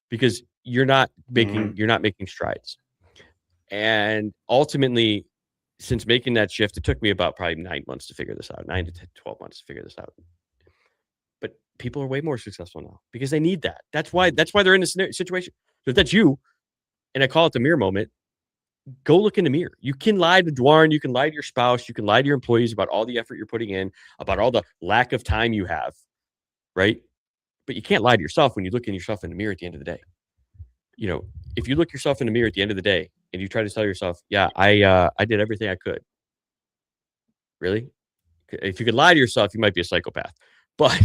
because you're not making strides. And ultimately, since making that shift, it took me about probably 9 months to figure this out, 9 to 12 months to figure this out. But people are way more successful now because they need that. That's why they're in this situation. So if that's you, and I call it the mirror moment, go look in the mirror. You can lie to Dwarn, you can lie to your spouse, you can lie to your employees about all the effort you're putting in, about all the lack of time you have, right? But you can't lie to yourself when you look in yourself in the mirror at the end of the day. If you look yourself in the mirror at the end of the day and you try to tell yourself, yeah, I did everything I could. Really? If you could lie to yourself, you might be a psychopath, but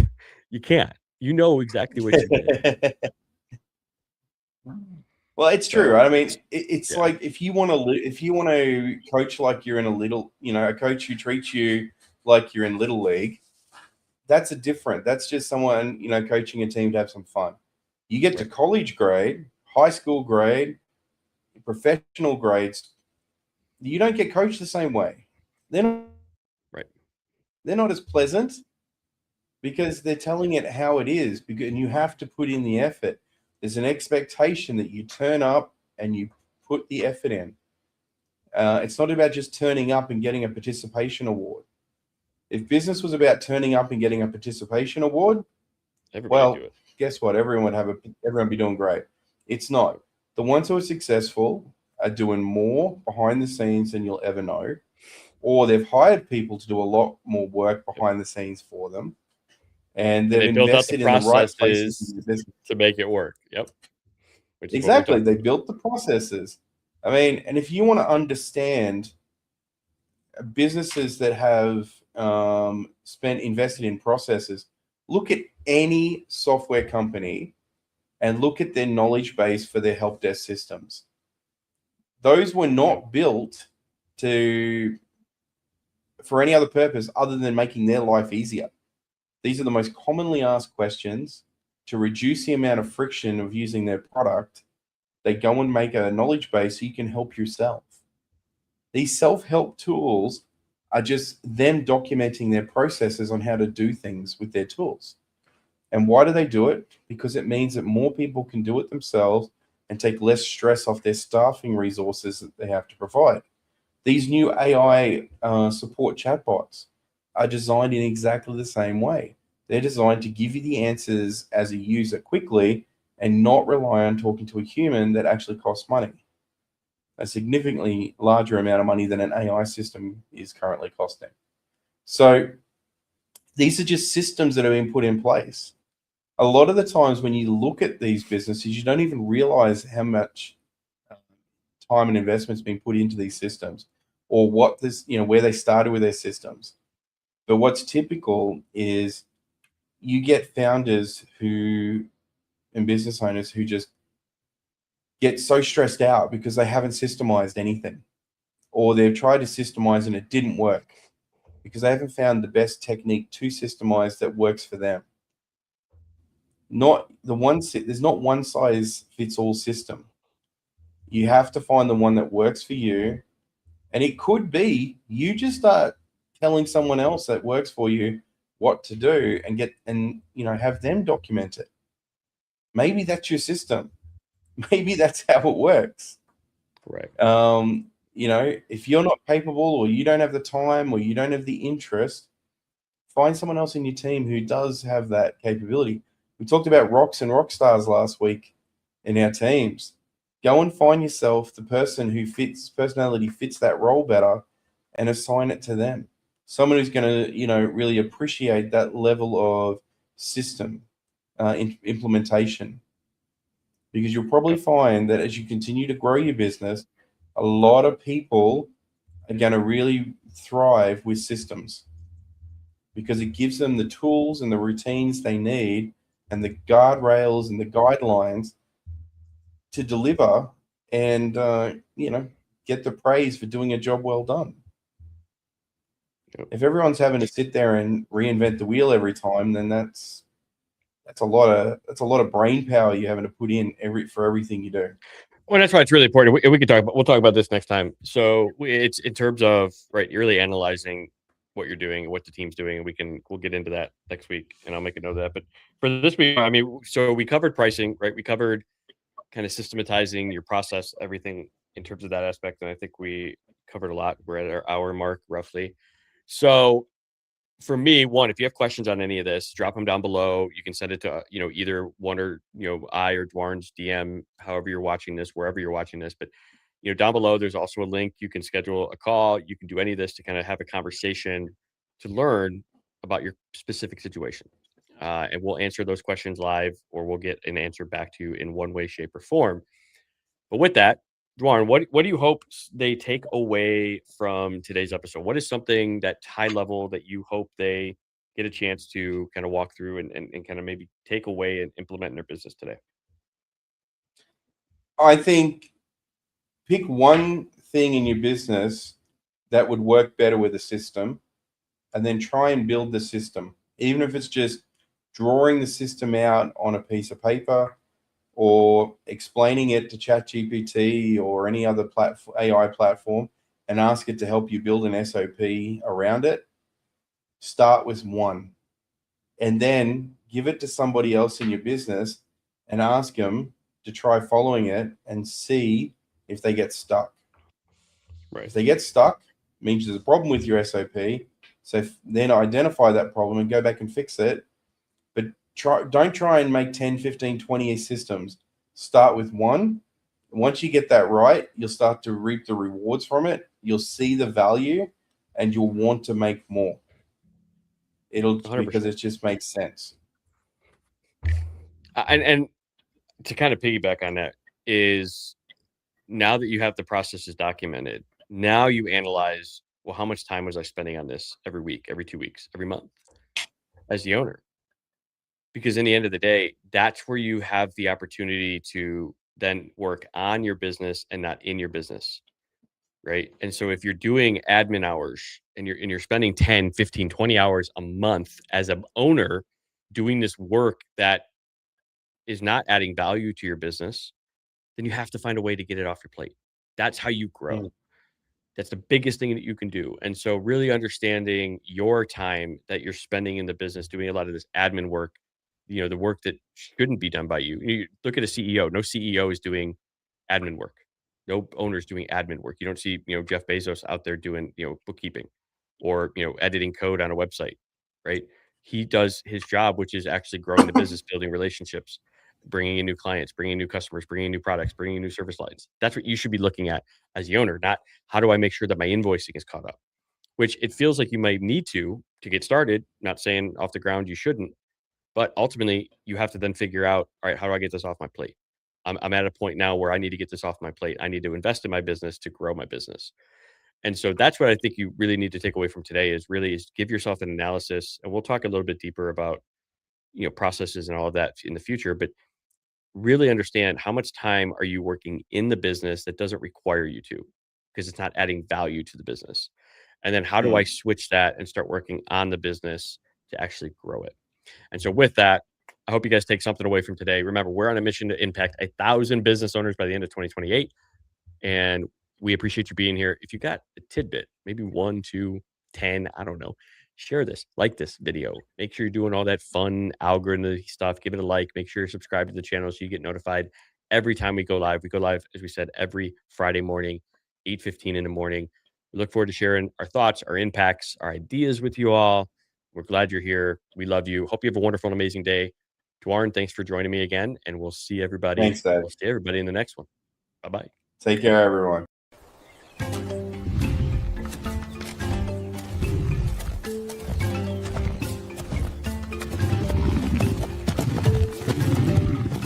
you can't. You know exactly what you did. Well, it's true, right? I mean, it's Yeah. like if you want to coach like you're in a little, a coach who treats you like you're in little league, that's that's just someone, coaching a team to have some fun. You get to college grade, high school grade, professional grades, you don't get coached the same way. They're not, Right. they're not as pleasant because they're telling it how it is, and you have to put in the effort. There's an expectation that you turn up and you put the effort in. It's not about just turning up and getting a participation award. If business was about turning up and getting a participation award, Everybody do it. guess what? Everyone be doing great. It's not. The ones who are successful are doing more behind the scenes than you'll ever know, or they've hired people to do a lot more work behind the scenes for them, and they've They built out the invested in the right places processes in the business. to make it work. Yep. Which is what we're Exactly. talking They about. built the processes. I mean, and if you want to understand businesses that have invested in processes, look at any software company and look at their knowledge base for their help desk systems. Those were not built for any other purpose other than making their life easier. These are the most commonly asked questions to reduce the amount of friction of using their product. They go and make a knowledge base so you can help yourself. These self-help tools are just them documenting their processes on how to do things with their tools. And why do they do it? Because it means that more people can do it themselves and take less stress off their staffing resources that they have to provide. These new AI support chatbots are designed in exactly the same way. They're designed to give you the answers as a user quickly and not rely on talking to a human that actually costs money. A significantly larger amount of money than an AI system is currently costing. So these are just systems that have been put in place. A lot of the times when you look at these businesses, you don't even realize how much time and investment's been put into these systems, or where they started with their systems. But what's typical is you get founders and business owners who just get so stressed out because they haven't systemized anything, or they've tried to systemize and it didn't work because they haven't found the best technique to systemize that works for them. There's not one size fits all system. You have to find the one that works for you. And it could be you just start telling someone else that works for you what to do and have them document it. Maybe that's your system. Maybe that's how it works. Correct. If you're not capable or you don't have the time or you don't have the interest, find someone else in your team who does have that capability. We talked about rocks and rock stars last week in our teams. Go and find yourself the person whose personality fits that role better and assign it to them. someone who's going to, really appreciate that level of system implementation. Because you'll probably find that as you continue to grow your business, a lot of people are going to really thrive with systems, because it gives them the tools and the routines they need and the guardrails and the guidelines to deliver and, get the praise for doing a job well done. Yep. If everyone's having to sit there and reinvent the wheel every time, then that's a lot of brain power you're having to put in for everything you do. Well, that's why it's really important. We could we'll talk about this next time. So it's in terms of, right, you're really analyzing what you're doing, what the team's doing, and we'll get into that next week, and I'll make a note of that. But for this week, I mean, so we covered pricing, right? We covered kind of systematizing your process, everything in terms of that aspect, and I think we covered a lot. We're at our hour mark roughly. So for me, one, if you have questions on any of this, drop them down below. You can send it to, either one or, I or Dwarn's DM, however you're watching this, wherever you're watching this. But, down below, there's also a link. You can schedule a call. You can do any of this to kind of have a conversation to learn about your specific situation. And we'll answer those questions live, or we'll get an answer back to you in one way, shape, or form. But with that, Dwarn, what do you hope they take away from today's episode? What is something that high level that you hope they get a chance to kind of walk through and kind of maybe take away and implement in their business today? I think pick one thing in your business that would work better with a system, and then try and build the system, even if it's just drawing the system out on a piece of paper or explaining it to ChatGPT or any other AI platform, and ask it to help you build an SOP around it. Start with one, and then give it to somebody else in your business and ask them to try following it and see if they get stuck. Right. If they get stuck, it means there's a problem with your SOP. So then identify that problem and go back and fix it. But don't try and make 10, 15, 20 systems. Start with one. Once you get that right, you'll start to reap the rewards from it. You'll see the value and you'll want to make more. 100%. Because it just makes sense. And to kind of piggyback on that is, now that you have the processes documented, now you analyze, well, how much time was I spending on this every week, every 2 weeks, every month as the owner? Because in the end of the day, that's where you have the opportunity to then work on your business and not in your business. Right. And so if you're doing admin hours and you're spending 10, 15, 20 hours a month as an owner doing this work that is not adding value to your business, then you have to find a way to get it off your plate. That's how you grow. Mm. That's the biggest thing that you can do. And so really understanding your time that you're spending in the business doing a lot of this admin work, the work that shouldn't be done by you. You look at a CEO. No CEO is doing admin work. No owner is doing admin work. You don't see, Jeff Bezos out there doing, bookkeeping or, editing code on a website, right? He does his job, which is actually growing the business, building relationships, bringing in new clients, bringing in new customers, bringing in new products, bringing in new service lines. That's what you should be looking at as the owner, not how do I make sure that my invoicing is caught up, which it feels like you might need to get started. Not saying off the ground you shouldn't, but ultimately you have to then figure out, all right, how do I get this off my plate? I'm at a point now where I need to get this off my plate. I need to invest in my business to grow my business. And so that's what I think you really need to take away from today is give yourself an analysis. And we'll talk a little bit deeper about, processes and all of that in the future, but really understand how much time are you working in the business that doesn't require you to, because it's not adding value to the business. And then how do I switch that and start working on the business to actually grow it? And so with that, I hope you guys take something away from today. Remember, we're on a mission to impact 1,000 business owners by the end of 2028. And we appreciate you being here. If you got a tidbit, maybe 1, 2, 10, I don't know, share this, like this video. Make sure you're doing all that fun algorithm stuff. Give it a like. Make sure you're subscribed to the channel so you get notified every time we go live. We go live, as we said, every Friday morning, 8:15 in the morning. We look forward to sharing our thoughts, our impacts, our ideas with you all. We're glad you're here. We love you. Hope you have a wonderful and amazing day. Dwarn, thanks for joining me again, and we'll see everybody. Thanks, Dad. We'll see everybody in the next one. Bye-bye. Take care, everyone.